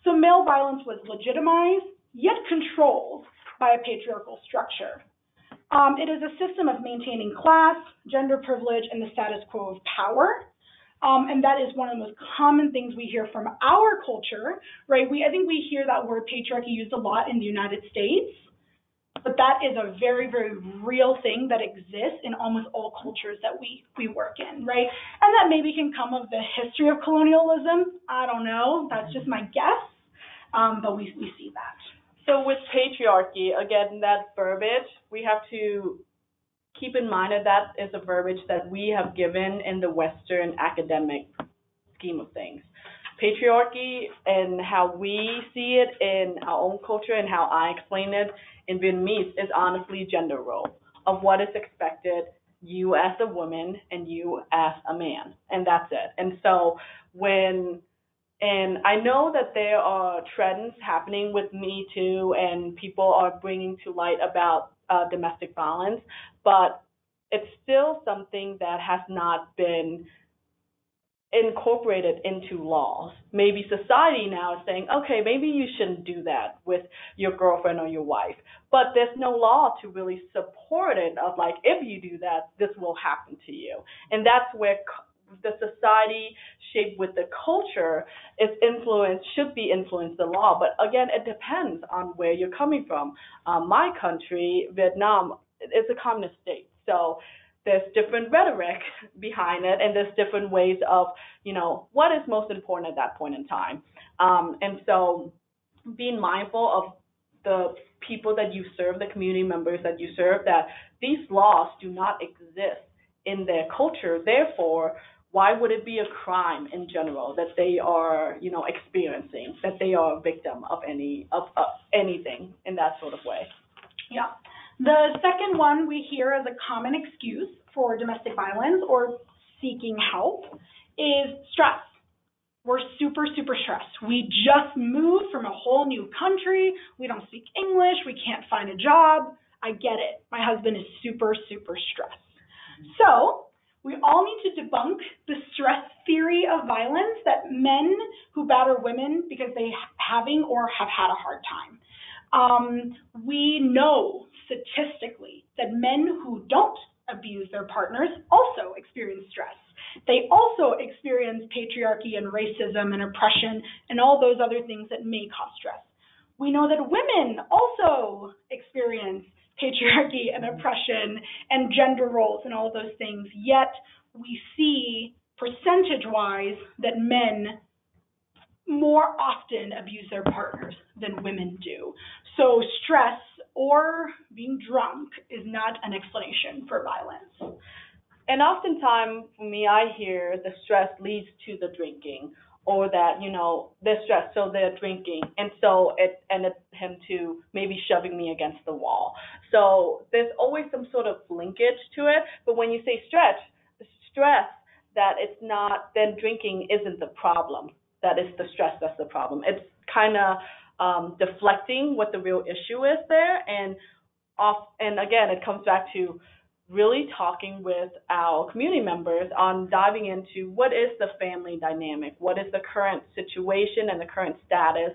So male violence was legitimized, yet controlled by a patriarchal structure. It is a system of maintaining class, gender privilege, and the status quo of power. And that is one of the most common things we hear from our culture, right? I think we hear that word patriarchy used a lot in the United States, but that is a very, very real thing that exists in almost all cultures that we work in, right? And that maybe can come of the history of colonialism. I don't know. That's just my guess, but we see that. So with patriarchy, again, that verbiage, we have to keep in mind that that is a verbiage that we have given in the Western academic scheme of things. Patriarchy and how we see it in our own culture and how I explain it in Vietnamese is honestly gender role of what is expected, you as a woman and you as a man, and that's it. And so and I know that there are trends happening with Me Too and people are bringing to light about domestic violence, but it's still something that has not been incorporated into laws. Maybe society now is saying, okay, maybe you shouldn't do that with your girlfriend or your wife, but there's no law to really support it of like, if you do that, this will happen to you. And that's where the society shaped with the culture is should be influenced the law. But again, it depends on where you're coming from. My country, Vietnam, is a communist state. So there's different rhetoric behind it, and there's different ways of, what is most important at that point in time. And so being mindful of the people that you serve, the community members that you serve, that these laws do not exist in their culture. Therefore, why would it be a crime in general that they are, experiencing, that they are a victim of anything in that sort of way? Yeah. The second one we hear as a common excuse for domestic violence or seeking help is stress. We're super, super stressed. We just moved from a whole new country. We don't speak English. We can't find a job. I get it. My husband is super, super stressed. So we all need to debunk the stress theory of violence that men who batter women because they having or have had a hard time. We know statistically that men who don't abuse their partners also experience stress. They also experience patriarchy and racism and oppression and all those other things that may cause stress. We know that women also experience patriarchy and oppression and gender roles and all of those things, yet we see percentage-wise that men more often abuse their partners than women do. So stress or being drunk is not an explanation for violence. And oftentimes, for me, I hear the stress leads to the drinking, or that, they're stressed, so they're drinking, and so it ended him to maybe shoving me against the wall. So there's always some sort of linkage to it, but when you say stress, that it's not, then drinking isn't the problem, that it's the stress that's the problem. It's kind of deflecting what the real issue is there, and again, it comes back to really talking with our community members on diving into what is the family dynamic, what is the current situation and the current status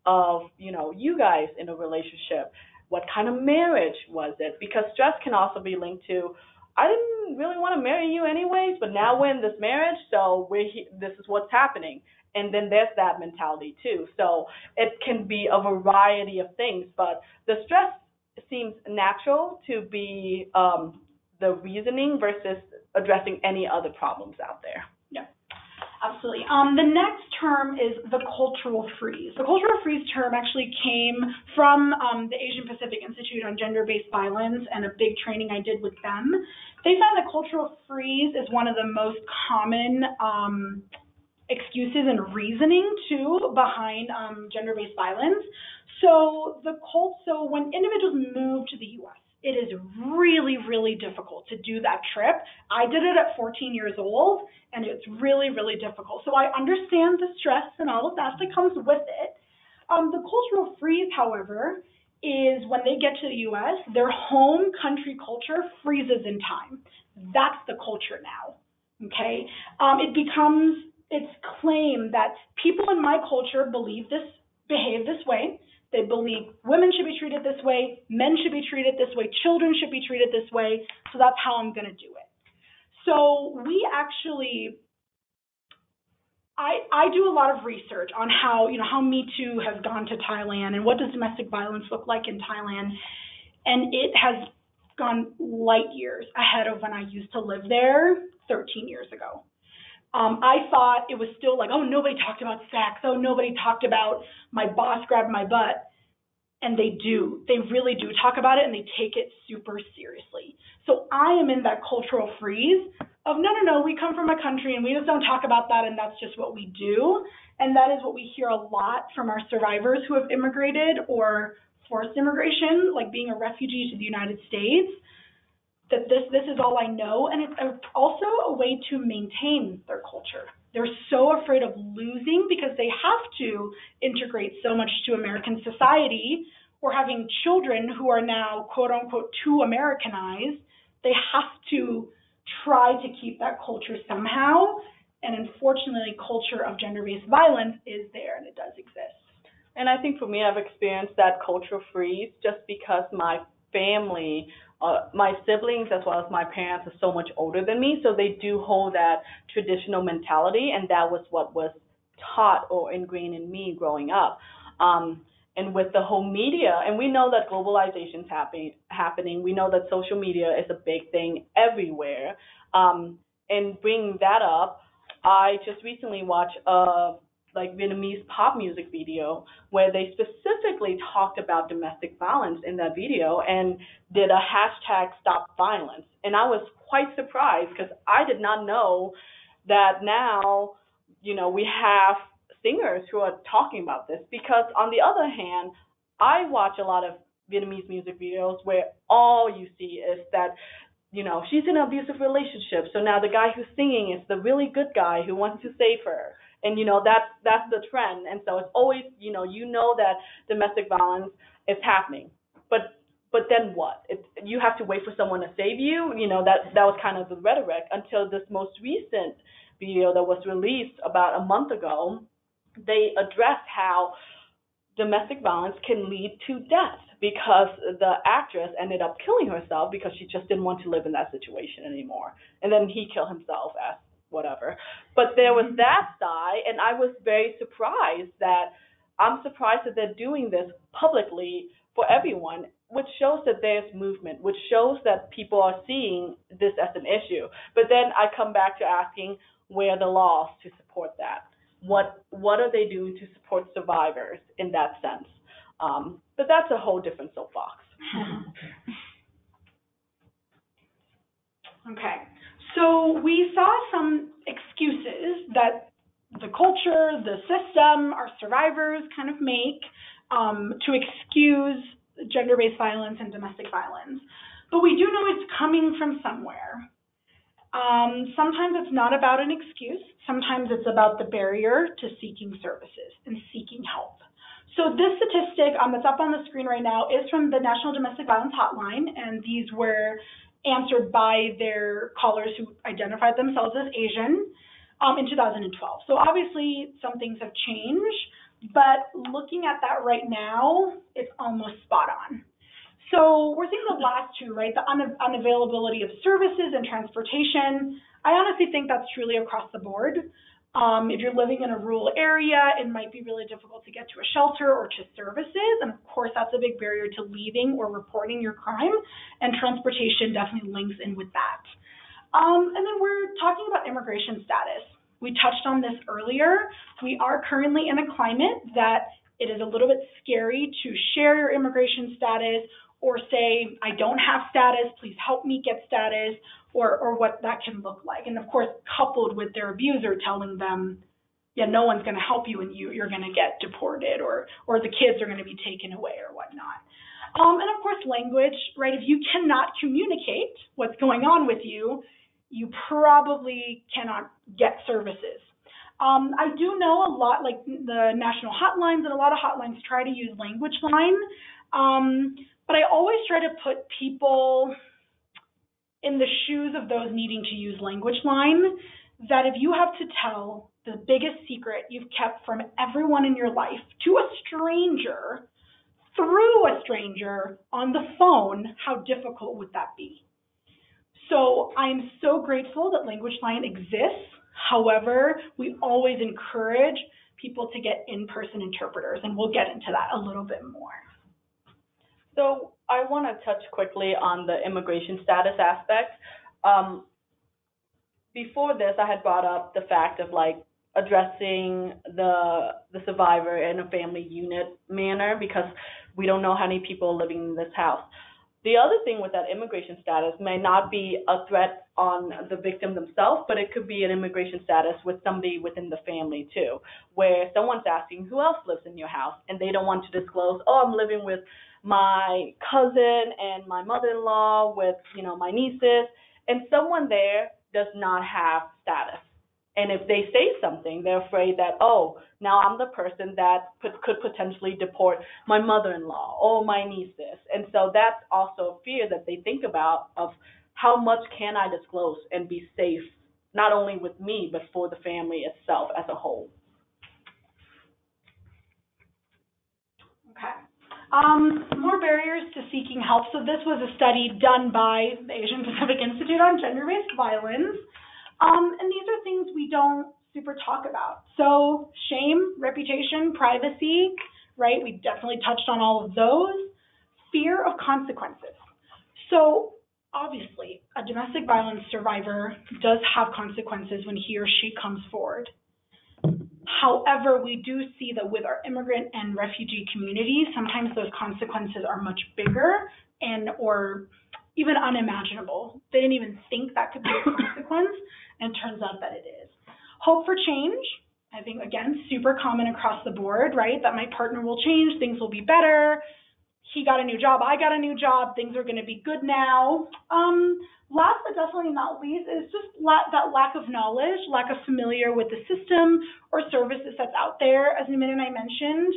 of, you guys in a relationship, what kind of marriage was it? Because stress can also be linked to, I didn't really want to marry you anyways, but now we're in this marriage, so this is what's happening. And then there's that mentality too. So it can be a variety of things, but the stress seems natural to be the reasoning versus addressing any other problems out there. Yeah, absolutely. The next term is the cultural freeze. The cultural freeze term actually came from the Asian Pacific Institute on Gender-Based Violence and a big training I did with them. They found that cultural freeze is one of the most common excuses and reasoning too behind gender-based violence. So when individuals move to the U.S., it is really, really difficult to do that trip. I did it at 14 years old, and it's really, really difficult. So I understand the stress and all of that comes with it. The cultural freeze, however, is when they get to the U.S., their home country culture freezes in time. That's the culture now, okay? It's claimed that people in my culture behave this way. They believe women should be treated this way, men should be treated this way, children should be treated this way, so that's how I'm going to do it. So we actually, I do a lot of research on how Me Too has gone to Thailand and what does domestic violence look like in Thailand, and it has gone light years ahead of when I used to live there 13 years ago. I thought it was still like, oh, nobody talked about sex. Oh, nobody talked about my boss grabbed my butt. And they do. They really do talk about it, and they take it super seriously. So I am in that cultural freeze of, no, we come from a country, and we just don't talk about that, and that's just what we do. And that is what we hear a lot from our survivors who have immigrated or forced immigration, like being a refugee to the United States, that this is all I know, and it's also a way to maintain their culture. They're so afraid of losing because they have to integrate so much to American society, or having children who are now, quote unquote, too Americanized. They have to try to keep that culture somehow, and unfortunately, culture of gender-based violence is there, and it does exist. And I think for me, I've experienced that cultural freeze just because my family, my siblings as well as my parents are so much older than me, so they do hold that traditional mentality, and that was what was taught or ingrained in me growing up. And with the whole media, and we know that globalization is happening, we know that social media is a big thing everywhere. And bringing that up, I just recently watched Vietnamese pop music video where they specifically talked about domestic violence in that video and did a #StopViolence. And I was quite surprised because I did not know that now, we have singers who are talking about this, because on the other hand, I watch a lot of Vietnamese music videos where all you see is that, she's in an abusive relationship, so now the guy who's singing is the really good guy who wants to save her. And, that's the trend. And so it's always, that domestic violence is happening. But then what? You have to wait for someone to save you. That was kind of the rhetoric until this most recent video that was released about a month ago. They addressed how domestic violence can lead to death, because the actress ended up killing herself because she just didn't want to live in that situation anymore. And then he killed himself as whatever. But there was that side, and I was very surprised that they're doing this publicly for everyone, which shows that there's movement, which shows that people are seeing this as an issue. But then I come back to asking, where are the laws to support that? What are they doing to support survivors in that sense? But that's a whole different soapbox. Okay. So we saw some excuses that the culture, the system, our survivors kind of make to excuse gender-based violence and domestic violence. But we do know it's coming from somewhere. Sometimes it's not about an excuse. Sometimes it's about the barrier to seeking services and seeking help. So this statistic that's up on the screen right now is from the National Domestic Violence Hotline, and these were answered by their callers who identified themselves as Asian in 2012. So obviously some things have changed, but looking at that right now, it's almost spot on. So we're seeing the last two, right? The unavailability of services and transportation. I honestly think that's truly across the board. If you're living in a rural area, it might be really difficult to get to a shelter or to services. And of course, that's a big barrier to leaving or reporting your crime. And transportation definitely links in with that. And then we're talking about immigration status. We touched on this earlier. We are currently in a climate that it is a little bit scary to share your immigration status or say, I don't have status, please help me get status, or what that can look like. And of course, coupled with their abuser telling them, yeah, no one's going to help you and you're going to get deported, or the kids are going to be taken away or whatnot. And of course, language, right? If you cannot communicate what's going on with you, you probably cannot get services. I do know a lot, like the national hotlines, and a lot of hotlines try to use language line, but I always try to put people in the shoes of those needing to use language line, that if you have to tell the biggest secret you've kept from everyone in your life to a stranger, through a stranger, on the phone, how difficult would that be? So I'm so grateful that language line exists. However, we always encourage people to get in-person interpreters, and we'll get into that a little bit more. So I want to touch quickly on the immigration status aspect. Before this, I had brought up the fact of addressing the survivor in a family unit manner, because we don't know how many people are living in this house. The other thing with that immigration status may not be a threat on the victim themselves, but it could be an immigration status with somebody within the family too, where someone's asking who else lives in your house, and they don't want to disclose, oh, I'm living with my cousin and my mother-in-law, with my nieces, and someone there does not have status. And if they say something, they're afraid that, oh, now I'm the person that could potentially deport my mother-in-law or my nieces. And so that's also a fear that they think about, of how much can I disclose and be safe, not only with me, but for the family itself as a whole. Okay. More barriers to seeking help. So this was a study done by the Asian Pacific Institute on Gender-Based Violence. And these are things we don't super talk about. So shame, reputation, privacy, right? We definitely touched on all of those. Fear of consequences. So obviously, a domestic violence survivor does have consequences when he or she comes forward. However, we do see that with our immigrant and refugee communities, sometimes those consequences are much bigger or even unimaginable. They didn't even think that could be a consequence, and it turns out that it is. Hope for change. I think, again, super common across the board, right? That my partner will change, things will be better. He got a new job, I got a new job, things are going to be good now. Last but definitely not least is just that lack of knowledge, lack of familiar with the system or services that's out there. As Numin and I mentioned,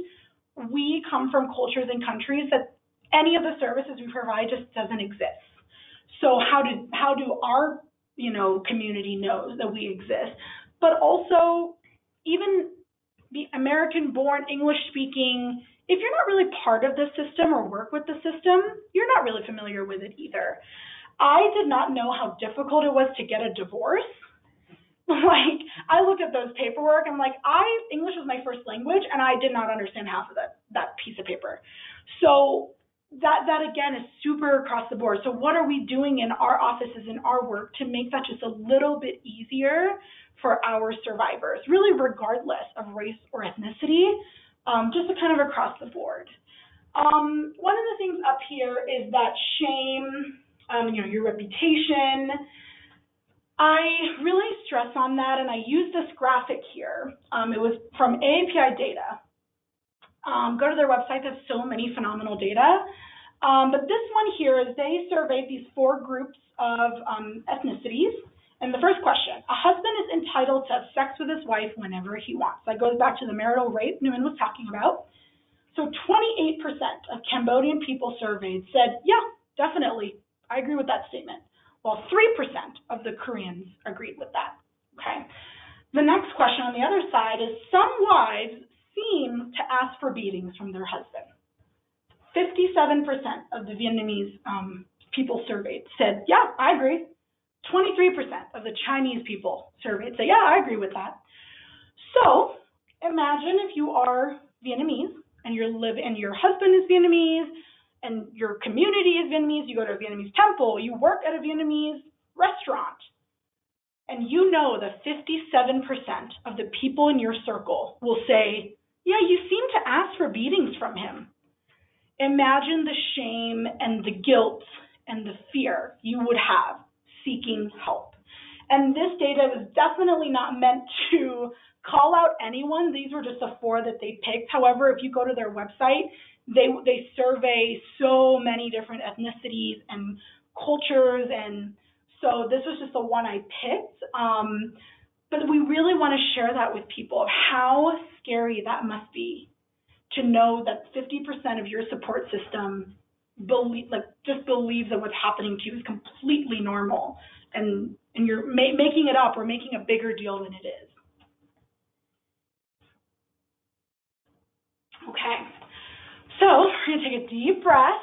we come from cultures and countries that any of the services we provide just doesn't exist. So how do our community knows that we exist? But also, even the American-born, English-speaking, if you're not really part of the system or work with the system, you're not really familiar with it either. I did not know how difficult it was to get a divorce. Like, I look at those paperwork, I'm like, English was my first language, and I did not understand half of that piece of paper. So that again is super across the board. So what are we doing in our offices, in our work, to make that just a little bit easier for our survivors, really regardless of race or ethnicity, just kind of across the board. One of the things up here is that shame, your reputation. I really stress on that, and I use this graphic here. It was from AAPI data. Go to their website, they have so many phenomenal data. But this one here is they surveyed these 4 groups of ethnicities. And the first question, a husband is entitled to have sex with his wife whenever he wants. That goes back to the marital rape Numin was talking about. So 28% of Cambodian people surveyed said, yeah, definitely, I agree with that statement. While 3% of the Koreans agreed with that, okay? The next question on the other side is some wives seem to ask for beatings from their husband. 57% of the Vietnamese people surveyed said, yeah, I agree. 23% of the Chinese people surveyed say, yeah, I agree with that. So imagine if you are Vietnamese and your husband is Vietnamese and your community is Vietnamese, you go to a Vietnamese temple, you work at a Vietnamese restaurant, and you know that 57% of the people in your circle will say, yeah, you seem to ask for beatings from him. Imagine the shame and the guilt and the fear you would have seeking help. And this data was definitely not meant to call out anyone. These were just the 4 that they picked. However, if you go to their website, they survey so many different ethnicities and cultures, and so this was just the one I picked. But we really want to share that with people of how scary that must be to know that 50% of your support system just believes that what's happening to you is completely normal, and you're making it up or making a bigger deal than it is. Okay, so we're going to take a deep breath.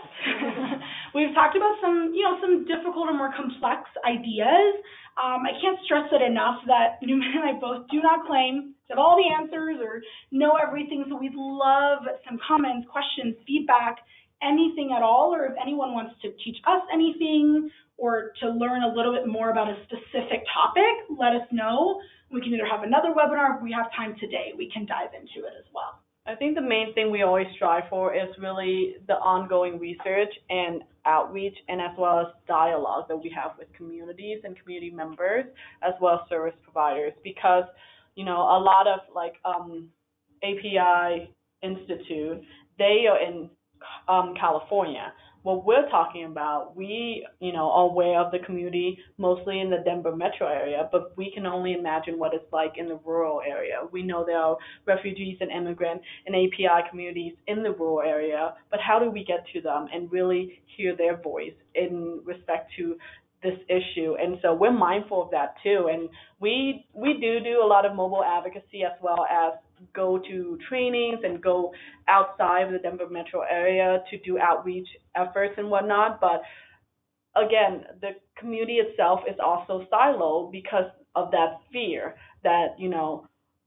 We've talked about some difficult or more complex ideas. I can't stress it enough that Numin and I both do not claim to have all the answers or know everything, so we'd love some comments, questions, feedback, anything at all, or if anyone wants to teach us anything or to learn a little bit more about a specific topic, let us know. We can either have another webinar, if we have time today, we can dive into it as well. I think the main thing we always strive for is really the ongoing research and outreach, and as well as dialogue that we have with communities and community members, as well as service providers, because a lot of API Institute, they are in California. What we're talking about, we are aware of the community mostly in the Denver metro area, but we can only imagine what it's like in the rural area. We know there are refugees and immigrant and API communities in the rural area, but how do we get to them and really hear their voice in respect to this issue? And so we're mindful of that too, and we do a lot of mobile advocacy, as well as go to trainings and go outside of the Denver metro area to do outreach efforts and whatnot. But again, the community itself is also siloed because of that fear that,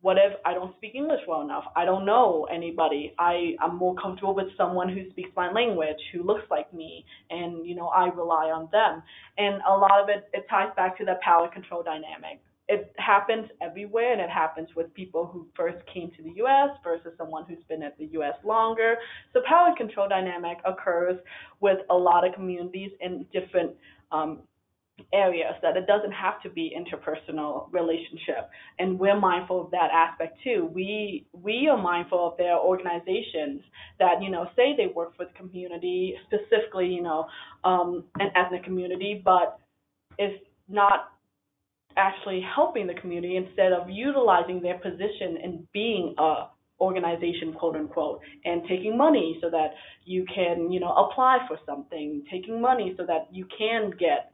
what if I don't speak English well enough? I don't know anybody. I'm more comfortable with someone who speaks my language, who looks like me, and, I rely on them. And a lot of it ties back to the power control dynamic. It happens everywhere, and it happens with people who first came to the U.S. versus someone who's been at the U.S. longer. So power control dynamic occurs with a lot of communities in different areas, that it doesn't have to be interpersonal relationship, and we're mindful of that aspect too. We are mindful of their organizations that, say they work for the community, specifically, an ethnic community, but is not actually helping the community, instead of utilizing their position and being a organization, quote unquote, and taking money so that you can, apply for something, taking money so that you can get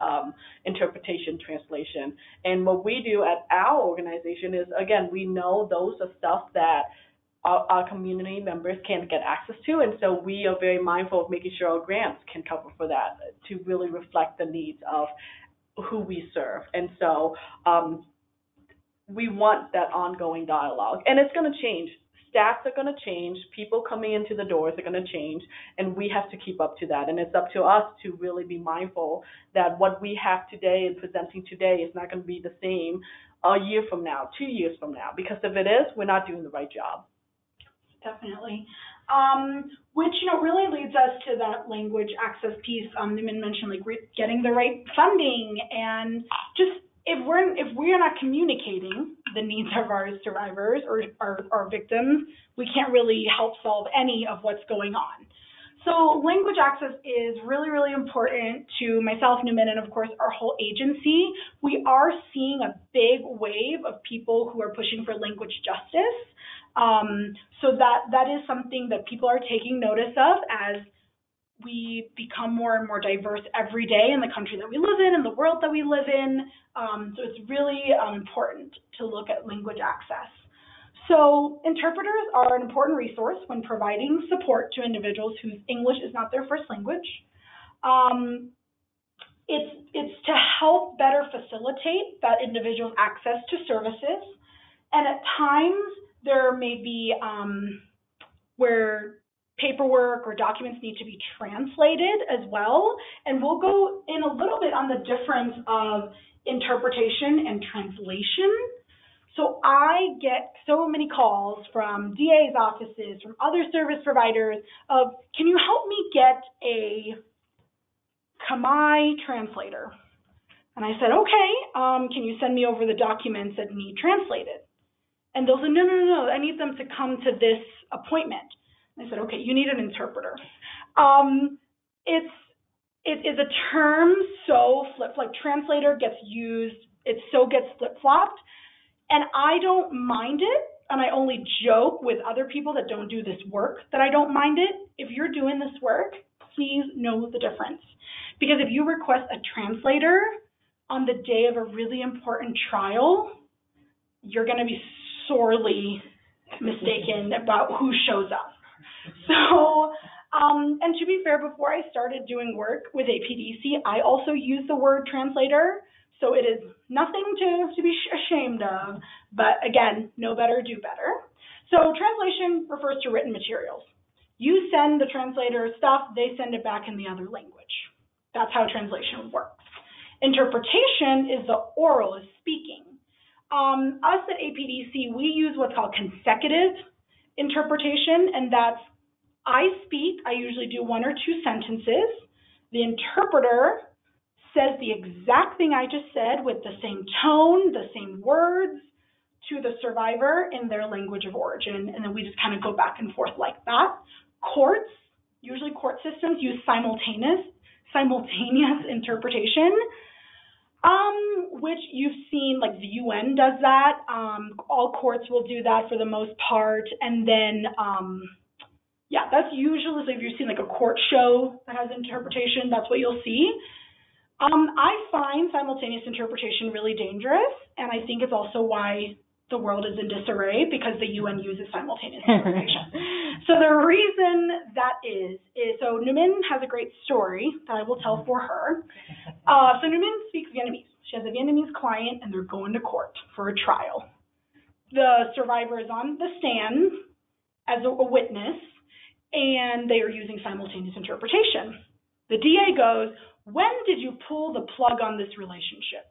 interpretation, translation. And what we do at our organization is, again, we know those are stuff that our community members can't get access to, and so we are very mindful of making sure our grants can cover for that, to really reflect the needs of who we serve. And so we want that ongoing dialogue, and it's going to change. Stats are going to change, people coming into the doors are going to change, and we have to keep up to that. And it's up to us to really be mindful that what we have today and presenting today is not going to be the same a year from now, 2 years from now, because if it is, we're not doing the right job. Definitely. Which, really leads us to that language access piece. Newman mentioned, getting the right funding, and just if we are not communicating the needs of our survivors or our victims, we can't really help solve any of what's going on. So language access is really, really important to myself, Newman, and of course our whole agency. We are seeing a big wave of people who are pushing for language justice. So that is something that people are taking notice of as we become more and more diverse every day in the country that we live in and the world that we live in. So it's really important to look at language access. So interpreters are an important resource when providing support to individuals whose English is not their first language. It's to help better facilitate that individual's access to services. And at times there may be where paperwork or documents need to be translated as well. And we'll go in a little bit on the difference of interpretation and translation. So I get so many calls from DA's offices, from other service providers of, can you help me get a Khmer translator? And I said, okay, can you send me over the documents that need translated? And they'll say, no, I need them to come to this appointment. I said, okay, you need an interpreter. It is a term so translator gets used, it so gets flip-flopped, and I don't mind it, and I only joke with other people that don't do this work that I don't mind it. If you're doing this work, please know the difference. Because if you request a translator on the day of a really important trial, you're going to be sorely mistaken about who shows up. So, and to be fair, before I started doing work with APDC, I also used the word translator, so it is nothing to be ashamed of, but again, know better, do better. So translation refers to written materials. You send the translator stuff, they send it back in the other language. That's how translation works. Interpretation is the oral, is speaking. Us at APDC, we use what's called consecutive interpretation, and that's I speak, I usually do 1 or 2 sentences. The interpreter says the exact thing I just said with the same tone, the same words to the survivor in their language of origin, and then we just kind of go back and forth like that. Courts, usually court systems, use simultaneous interpretation, which you've seen, like the UN does that. All courts will do that for the most part, and then that's usually, so if you've seen like a court show that has interpretation, that's what you'll see. I find simultaneous interpretation really dangerous, and I think it's also why the world is in disarray, because the UN uses simultaneous interpretation. So the reason that is so Newman has a great story that I will tell for her. So Newman speaks Vietnamese. She has a Vietnamese client, and they're going to court for a trial. The survivor is on the stand as a witness, and they are using simultaneous interpretation. The DA goes, when did you pull the plug on this relationship?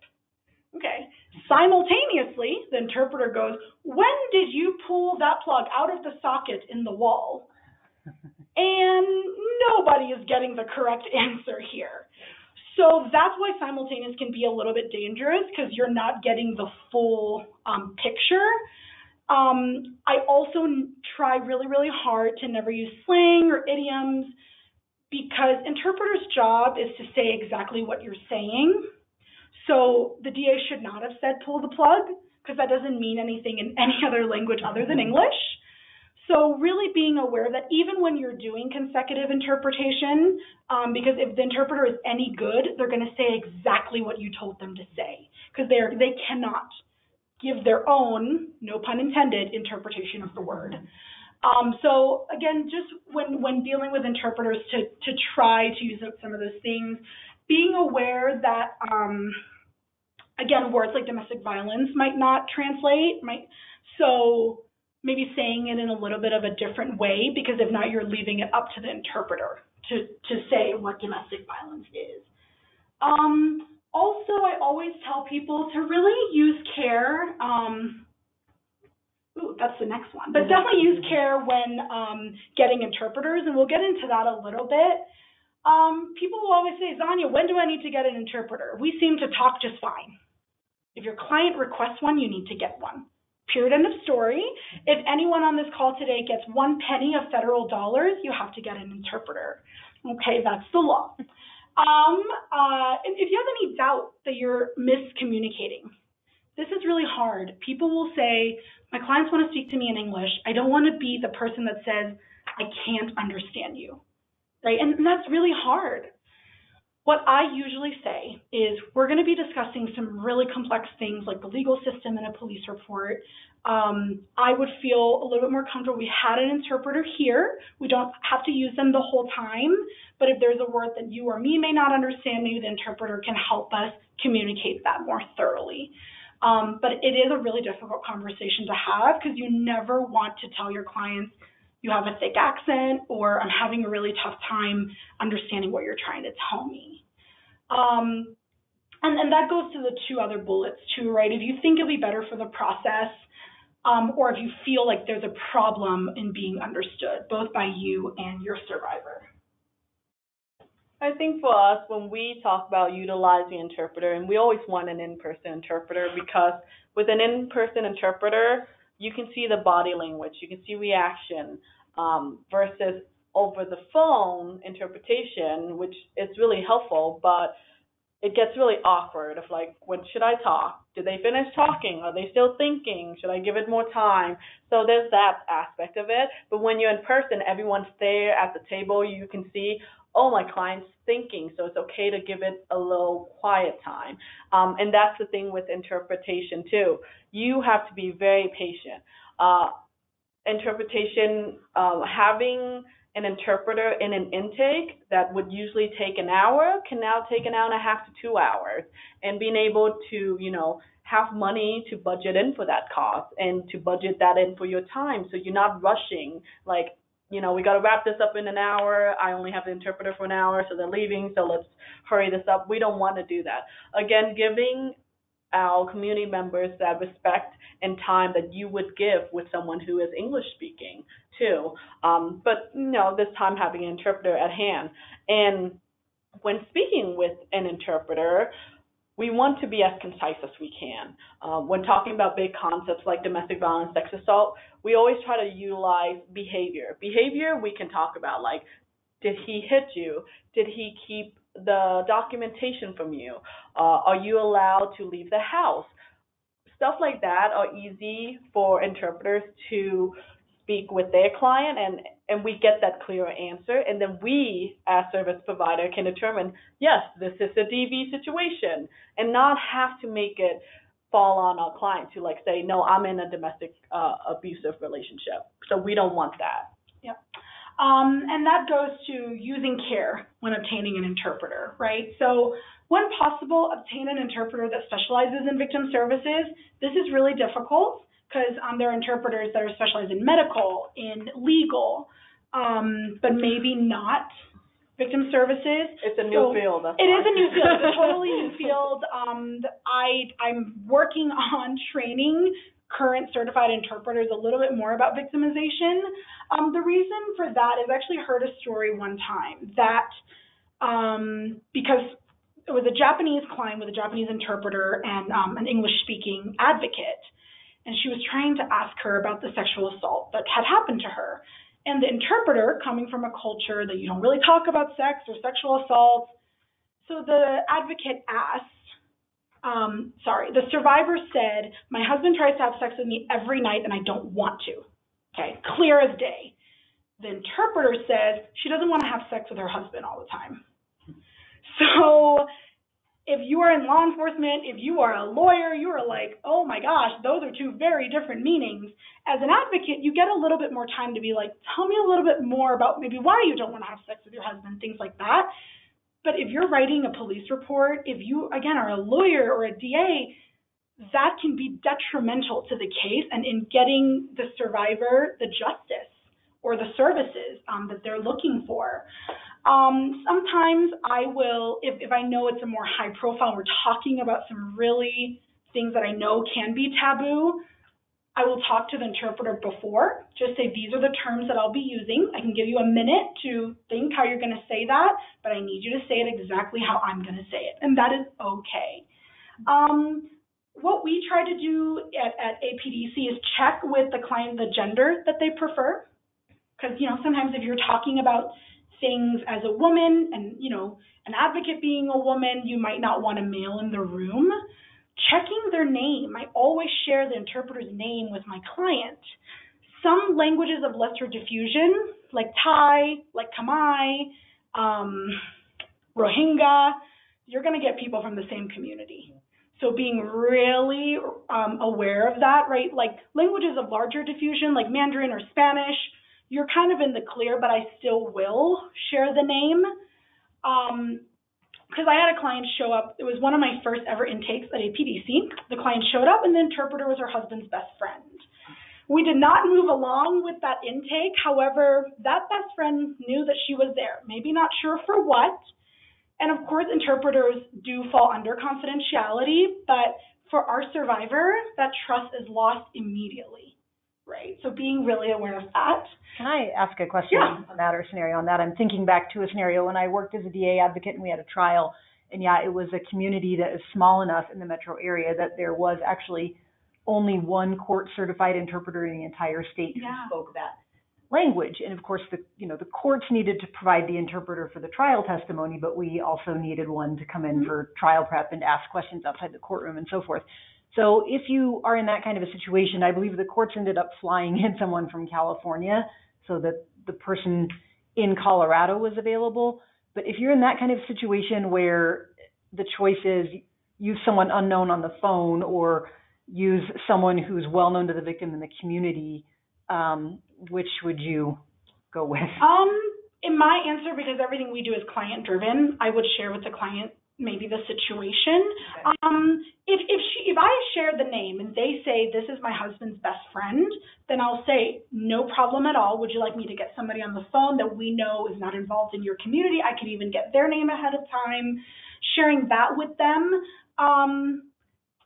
Okay. Simultaneously, the interpreter goes, when did you pull that plug out of the socket in the wall? And nobody is getting the correct answer here. So So that's why simultaneous can be a little bit dangerous, because you're not getting the full picture. I also try really, really hard to never use slang or idioms, because interpreter's job is to say exactly what you're saying. So the DA should not have said pull the plug, because that doesn't mean anything in any other language other than English. So really being aware that even when you're doing consecutive interpretation, because if the interpreter is any good, they're going to say exactly what you told them to say, because they cannot give their own, no pun intended, interpretation of the word. So again, just when dealing with interpreters, to try to use up some of those things, being aware that, again, words like domestic violence might not translate, so maybe saying it in a little bit of a different way, because if not, you're leaving it up to the interpreter to say what domestic violence is. Also, I always tell people to really use care. That's the next one. But definitely use care when getting interpreters, and we'll get into that a little bit. People will always say, Sonia, when do I need to get an interpreter? We seem to talk just fine. If your client requests one, you need to get one. Period, end of story. If anyone on this call today gets 1 penny of federal dollars, you have to get an interpreter. Okay, that's the law. If you have any doubt that you're miscommunicating, this is really hard. People will say, my clients want to speak to me in English. I don't want to be the person that says, I can't understand you, right? And that's really hard. What I usually say is, we're going to be discussing some really complex things like the legal system and a police report. I would feel a little bit more comfortable. We had an interpreter here. We don't have to use them the whole time, but if there's a word that you or me may not understand, maybe the interpreter can help us communicate that more thoroughly. But it is a really difficult conversation to have, because you never want to tell your clients you have a thick accent, or I'm having a really tough time understanding what you're trying to tell me. And that goes to the 2 other bullets too, right? If you think it'll be better for the process, or if you feel like there's a problem in being understood, both by you and your survivor. I think for us, when we talk about utilizing interpreter, and we always want an in-person interpreter, because with an in-person interpreter, you can see the body language, you can see reaction, versus over the phone interpretation, which is really helpful, but it gets really awkward of like, when should I talk? Did they finish talking? Are they still thinking? Should I give it more time? So there's that aspect of it. But when you're in person, everyone's there at the table, you can see, oh, my client's thinking, so it's okay to give it a little quiet time. And that's the thing with interpretation too. You have to be very patient. Interpretation, having an interpreter in an intake that would usually take an hour can now take an hour and a half to 2 hours. And being able to, have money to budget in for that cost, and to budget that in for your time, so you're not rushing, like, we got to wrap this up in an hour. I only have the interpreter for an hour, so they're leaving, so let's hurry this up. We don't want to do that. Again, giving our community members that respect and time that you would give with someone who is English speaking too. But this time having an interpreter at hand. And when speaking with an interpreter, we want to be as concise as we can. When talking about big concepts like domestic violence, sex assault, we always try to utilize behavior. Behavior we can talk about, like, did he hit you? Did he keep the documentation from you? Are you allowed to leave the house? Stuff like that are easy for interpreters to speak with their client, and we get that clear answer, and then we, as service provider, can determine, yes, this is a DV situation, and not have to make it fall on our client to say, no, I'm in a domestic abusive relationship. So we don't want that. Yep. And that goes to using care when obtaining an interpreter, right? So when possible, obtain an interpreter that specializes in victim services. This is really difficult, because there are interpreters that are specialized in medical, in legal, but maybe not victim services. It's a new field. It is a new field. It's a totally new field. I'm working on training current certified interpreters a little bit more about victimization. The reason for that is I actually heard a story one time that because it was a Japanese client with a Japanese interpreter and an English-speaking advocate. And she was trying to ask her about the sexual assault that had happened to her. And the interpreter, coming from a culture that you don't really talk about sex or sexual assault, so the advocate asked, the survivor said, "My husband tries to have sex with me every night and I don't want to." Okay, clear as day. The interpreter says she doesn't want to have sex with her husband all the time. So if you are in law enforcement, if you are a lawyer, you are like, oh my gosh, those are two very different meanings. As an advocate, you get a little bit more time to be like, tell me a little bit more about maybe why you don't want to have sex with your husband, things like that. But if you're writing a police report, if you, again, are a lawyer or a DA, that can be detrimental to the case and in getting the survivor the justice or the services that they're looking for. Sometimes I will, if I know it's a more high profile, we're talking about some really things that I know can be taboo, I will talk to the interpreter before, just say these are the terms that I'll be using. I can give you a minute to think how you're going to say that, but I need you to say it exactly how I'm going to say it, and that is okay. What we try to do at APDC is check with the client the gender that they prefer, because sometimes if you're talking about things as a woman and an advocate being a woman, you might not want a male in the room. Checking their name. I always share the interpreter's name with my client. Some languages of lesser diffusion, like Thai, like Khmer, Rohingya, you're going to get people from the same community. So being really aware of that, right? Like languages of larger diffusion, like Mandarin or Spanish, you're kind of in the clear, but I still will share the name. Because I had a client show up, it was one of my first ever intakes at APDC. The client showed up and the interpreter was her husband's best friend. We did not move along with that intake. However, that best friend knew that she was there, maybe not sure for what. And of course, interpreters do fall under confidentiality, but for our survivor, that trust is lost immediately, right? So being really aware of that. Can I ask a question on that or scenario on that? I'm thinking back to a scenario when I worked as a DA advocate and we had a trial. And yeah, it was a community that is small enough in the metro area that there was actually only one court-certified interpreter in the entire state who spoke that language. And of course, the courts needed to provide the interpreter for the trial testimony, but we also needed one to come in for trial prep and ask questions outside the courtroom and so forth. So if you are in that kind of a situation, I believe the courts ended up flying in someone from California so that the person in Colorado was available. But if you're in that kind of situation where the choice is use someone unknown on the phone or use someone who's well known to the victim in the community, which would you go with? In my answer, because everything we do is client driven, I would share with the client maybe the situation. Okay. If I share the name and they say this is my husband's best friend, then I'll say no problem at all. Would you like me to get somebody on the phone that we know is not involved in your community? I could even get their name ahead of time, sharing that with them.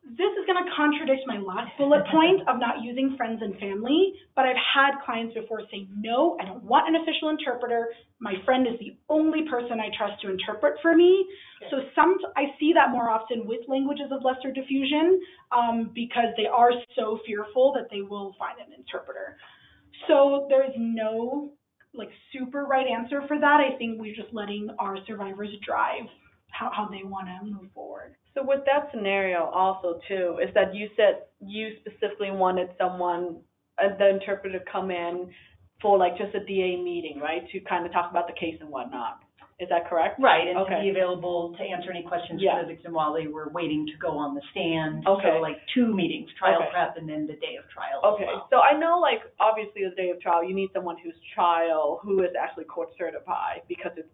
This is going to contradict my last bullet point of not using friends and family, but I've had clients before say, no, I don't want an official interpreter. My friend is the only person I trust to interpret for me. Okay. So I see that more often with languages of lesser diffusion because they are so fearful that they will find an interpreter. So there is no super right answer for that. I think we're just letting our survivors drive how they want to move forward. So with that scenario also too, is that you said you specifically wanted someone, the interpreter to come in for just a DA meeting, right? To kind of talk about the case and whatnot. Is that correct? Right, and to be available to answer any questions for the victim while they were waiting to go on the stand. Okay. So 2 meetings, trial prep and then the day of trial as well. So I know obviously the day of trial, you need someone who is actually court certified because it's,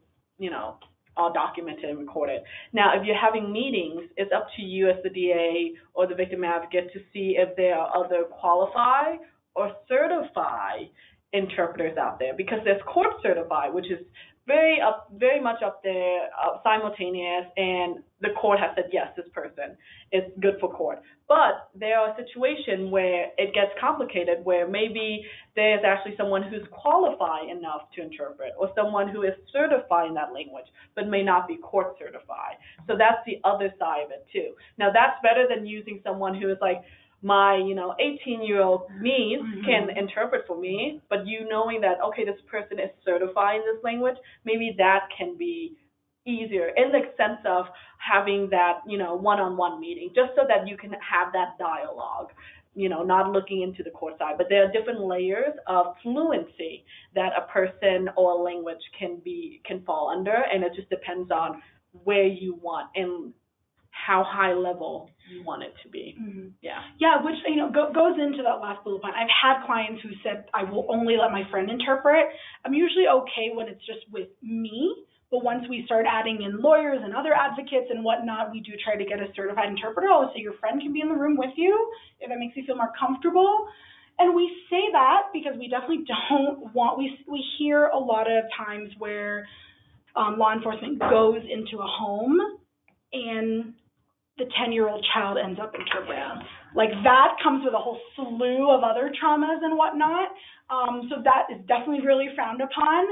all documented and recorded. Now, if you're having meetings, it's up to you as the DA or the victim advocate to see if they are either qualified or certified interpreters out there, because there's court certified, which is very much up there, simultaneous, and the court has said, yes, this person is good for court. But there are situations where it gets complicated, where maybe there's actually someone who's qualified enough to interpret, or someone who is certified in that language, but may not be court certified. So that's the other side of it too. Now that's better than using someone who is like, my 18-year-old niece can interpret for me, but you knowing that, okay, this person is certified in this language, maybe that can be easier in the sense of having that, one-on-one meeting, just so that you can have that dialogue, not looking into the court side. But there are different layers of fluency that a person or a language can fall under, and it just depends on where you want and how high level you want it to be. Yeah, which goes into that last bullet point. I've had clients who said, I will only let my friend interpret. I'm usually okay when it's just with me, but once we start adding in lawyers and other advocates and whatnot, we do try to get a certified interpreter. So your friend can be in the room with you if that makes you feel more comfortable. And we say that because we definitely don't want, we hear a lot of times where law enforcement goes into a home and the 10-year-old child ends up interpreting. Like that comes with a whole slew of other traumas and whatnot. So that is definitely really frowned upon.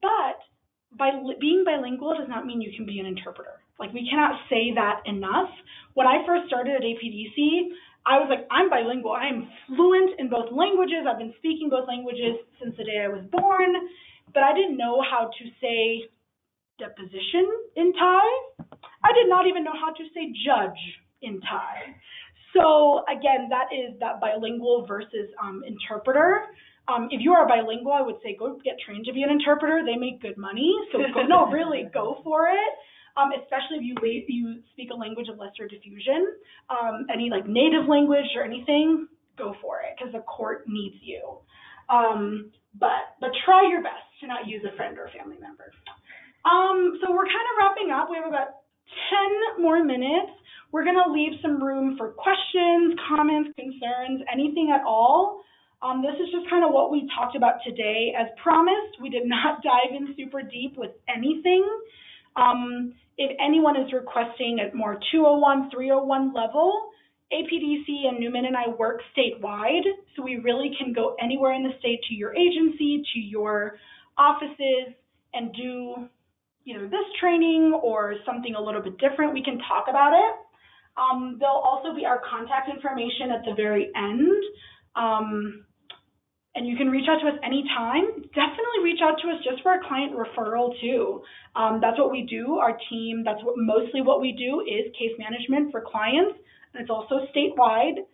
But being bilingual does not mean you can be an interpreter. Like we cannot say that enough. When I first started at APDC, I was like, I'm bilingual. I am fluent in both languages. I've been speaking both languages since the day I was born, but I didn't know how to say deposition in Thai. I did not even know how to say judge in Thai. So again, that is that bilingual versus interpreter. If you are bilingual, I would say go get trained to be an interpreter. They make good money, so really go for it. Especially if you speak a language of lesser diffusion, any like native language or anything, go for it because the court needs you. But try your best to not use a friend or a family member. So we're kind of wrapping up. We have about 10 more minutes. We're going to leave some room for questions, comments, concerns, anything at all. This is just kind of what we talked about today. As promised, we did not dive in super deep with anything. If anyone is requesting at more 201, 301 level, APDC and Newman and I work statewide, so we really can go anywhere in the state to your agency, to your offices, and do either this training or something a little bit different. We can talk about it. There'll also be our contact information at the very end. And you can reach out to us anytime. Definitely reach out to us just for a client referral too. That's what we do. Our team, mostly what we do is case management for clients, and it's also statewide.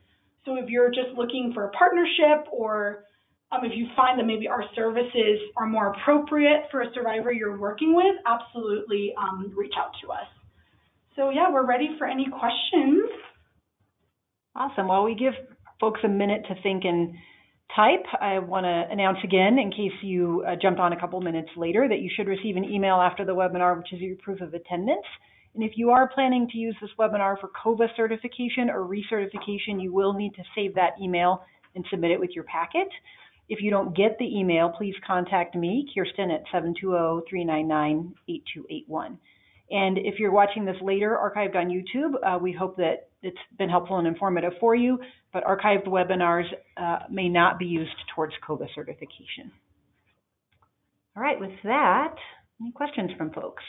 So if you're just looking for a partnership, or if you find that maybe our services are more appropriate for a survivor you're working with, absolutely reach out to us. So yeah, we're ready for any questions. Awesome. While we give folks a minute to think and type, I want to announce again, in case you jumped on a couple minutes later, that you should receive an email after the webinar, which is your proof of attendance. And if you are planning to use this webinar for COVA certification or recertification, you will need to save that email and submit it with your packet. If you don't get the email, please contact me, Kirsten, at 720-399-8281. And if you're watching this later, archived on YouTube, we hope that it's been helpful and informative for you, but archived webinars may not be used towards COVA certification. All right, with that, any questions from folks?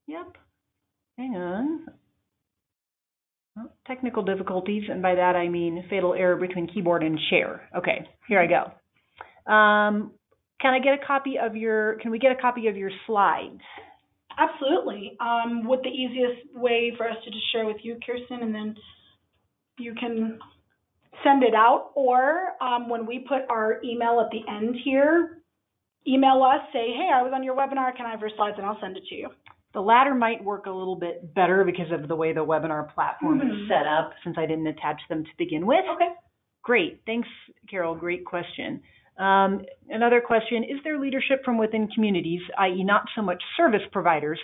Yep, hang on. Oh, technical difficulties, and by that I mean fatal error between keyboard and share. Okay, here I go. Can we get a copy of your slides? Absolutely. What the easiest way for us to just share with you, Kirsten, and then you can send it out, or when we put our email at the end here, email us, say, hey, I was on your webinar, can I have your slides, and I'll send it to you. The latter might work a little bit better because of the way the webinar platform is set up, since I didn't attach them to begin with. Okay. Great. Thanks, Carol. Great question. Another question, is there leadership from within communities, i.e. not so much service providers,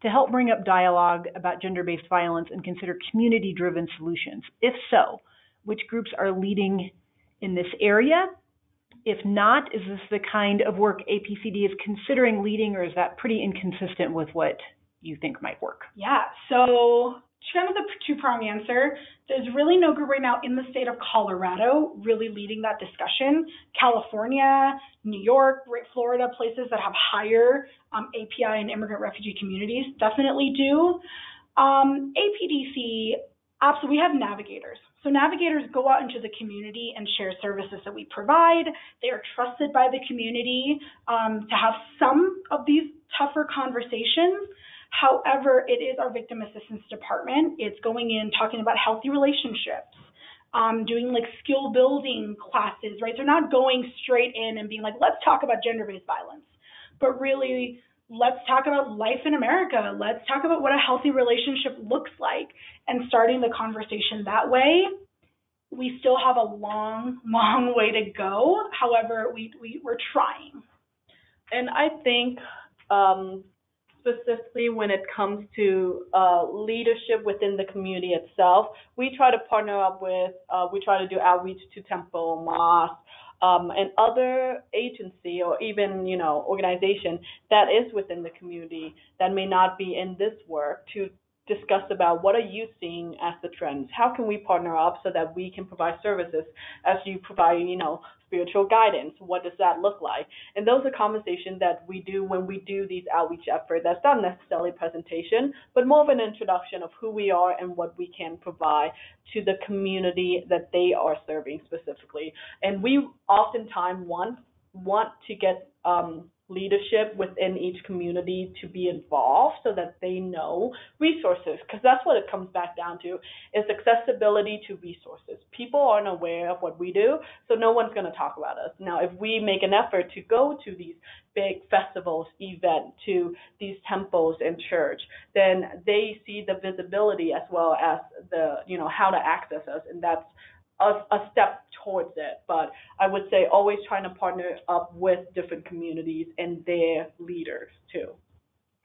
to help bring up dialogue about gender-based violence and consider community-driven solutions? If so, which groups are leading in this area? If not, is this the kind of work APCD is considering leading, or is that pretty inconsistent with what you think might work? Yeah, so kind of the two-prong answer. There's really no group right now in the state of Colorado really leading that discussion. California, New York, Florida, places that have higher API and immigrant refugee communities definitely do. APDC, absolutely, we have navigators. So navigators go out into the community and share services that we provide. They are trusted by the community to have some of these tougher conversations. However, it is our victim assistance department. It's going in, talking about healthy relationships, doing like skill building classes, right? They're not going straight in and being like, let's talk about gender-based violence, but really, let's talk about life in America. Let's talk about what a healthy relationship looks like and starting the conversation that way. We still have a long, long way to go. However, we're trying. And I think specifically when it comes to leadership within the community itself, we try to partner up with, we try to do outreach to temple, mosque, and other agency or even, organization that is within the community that may not be in this work to discuss about what are you seeing as the trends? How can we partner up so that we can provide services as you provide, spiritual guidance? What does that look like? And those are conversations that we do when we do these outreach efforts. That's not necessarily presentation, but more of an introduction of who we are and what we can provide to the community that they are serving specifically. And we oftentimes want to get leadership within each community to be involved so that they know resources, because that's what it comes back down to, is accessibility to resources. People aren't aware of what we do, so no one's going to talk about us. Now, if we make an effort to go to these big festivals, events, to these temples and church, then they see the visibility as well as the, how to access us, and that's a step towards it. But I would say always trying to partner up with different communities and their leaders too.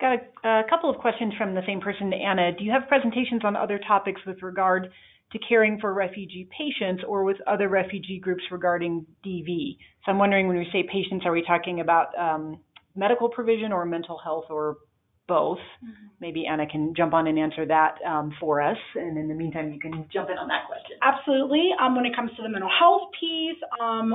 Got a couple of questions from the same person, Anna. Do you have presentations on other topics with regard to caring for refugee patients or with other refugee groups regarding DV? So I'm wondering, when we say patients, are we talking about medical provision or mental health or both? Mm-hmm. Maybe Anna can jump on and answer that for us. And in the meantime, you can jump in on that question. Absolutely. When it comes to the mental health piece,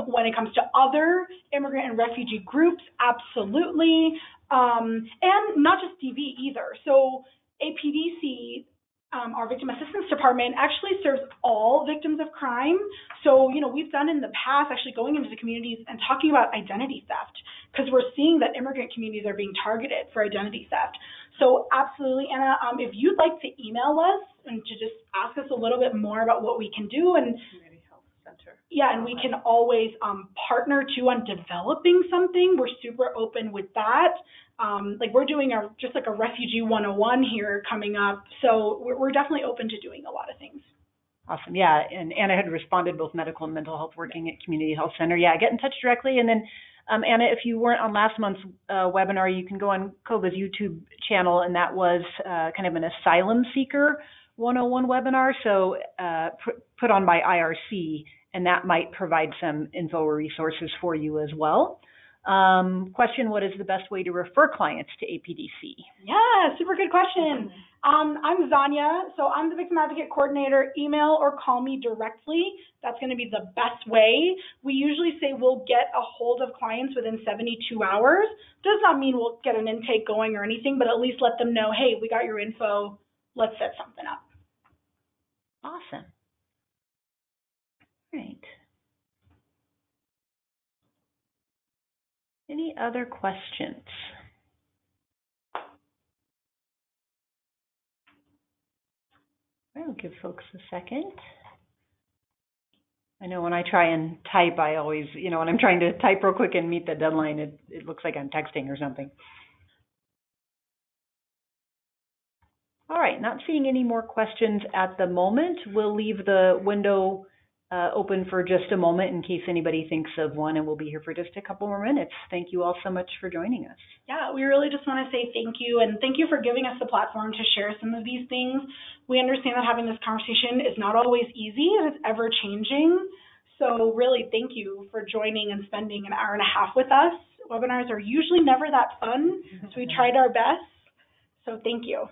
when it comes to other immigrant and refugee groups, absolutely. And not just DV either. So APDC, our Victim Assistance Department, actually serves all victims of crime. So, we've done in the past actually going into the communities and talking about identity theft, because we're seeing that immigrant communities are being targeted for identity theft. So absolutely, Anna, if you'd like to email us and to just ask us a little bit more about what we can do, and Community Health Center. Yeah, and we can always partner too on developing something. We're super open with that. We're doing just like a Refugee 101 here coming up. So we're definitely open to doing a lot of things. Awesome. Yeah, and Anna had responded, both medical and mental health working at Community Health Center. Yeah, get in touch directly. And then, Anna, if you weren't on last month's webinar, you can go on COVA's YouTube channel, and that was kind of an asylum seeker 101 webinar, so put on by IRC, and that might provide some info or resources for you as well. Question, what is the best way to refer clients to APDC? Yeah, super good question. I'm Sonia, so I'm the Victim Advocate Coordinator. Email or call me directly. That's going to be the best way. We usually say we'll get a hold of clients within 72 hours. Does not mean we'll get an intake going or anything, but at least let them know, hey, we got your info. Let's set something up. Awesome. Great. Any other questions? I'll give folks a second. I know when I try and type, I always, when I'm trying to type real quick and meet the deadline, it looks like I'm texting or something. All right, not seeing any more questions at the moment. We'll leave the window open for just a moment in case anybody thinks of one, and we'll be here for just a couple more minutes. Thank you all so much for joining us. Yeah, we really just want to say thank you, and thank you for giving us the platform to share some of these things. We understand that having this conversation is not always easy, and it's ever changing. So really, thank you for joining and spending an hour and a half with us. Webinars are usually never that fun, so we tried our best. So thank you.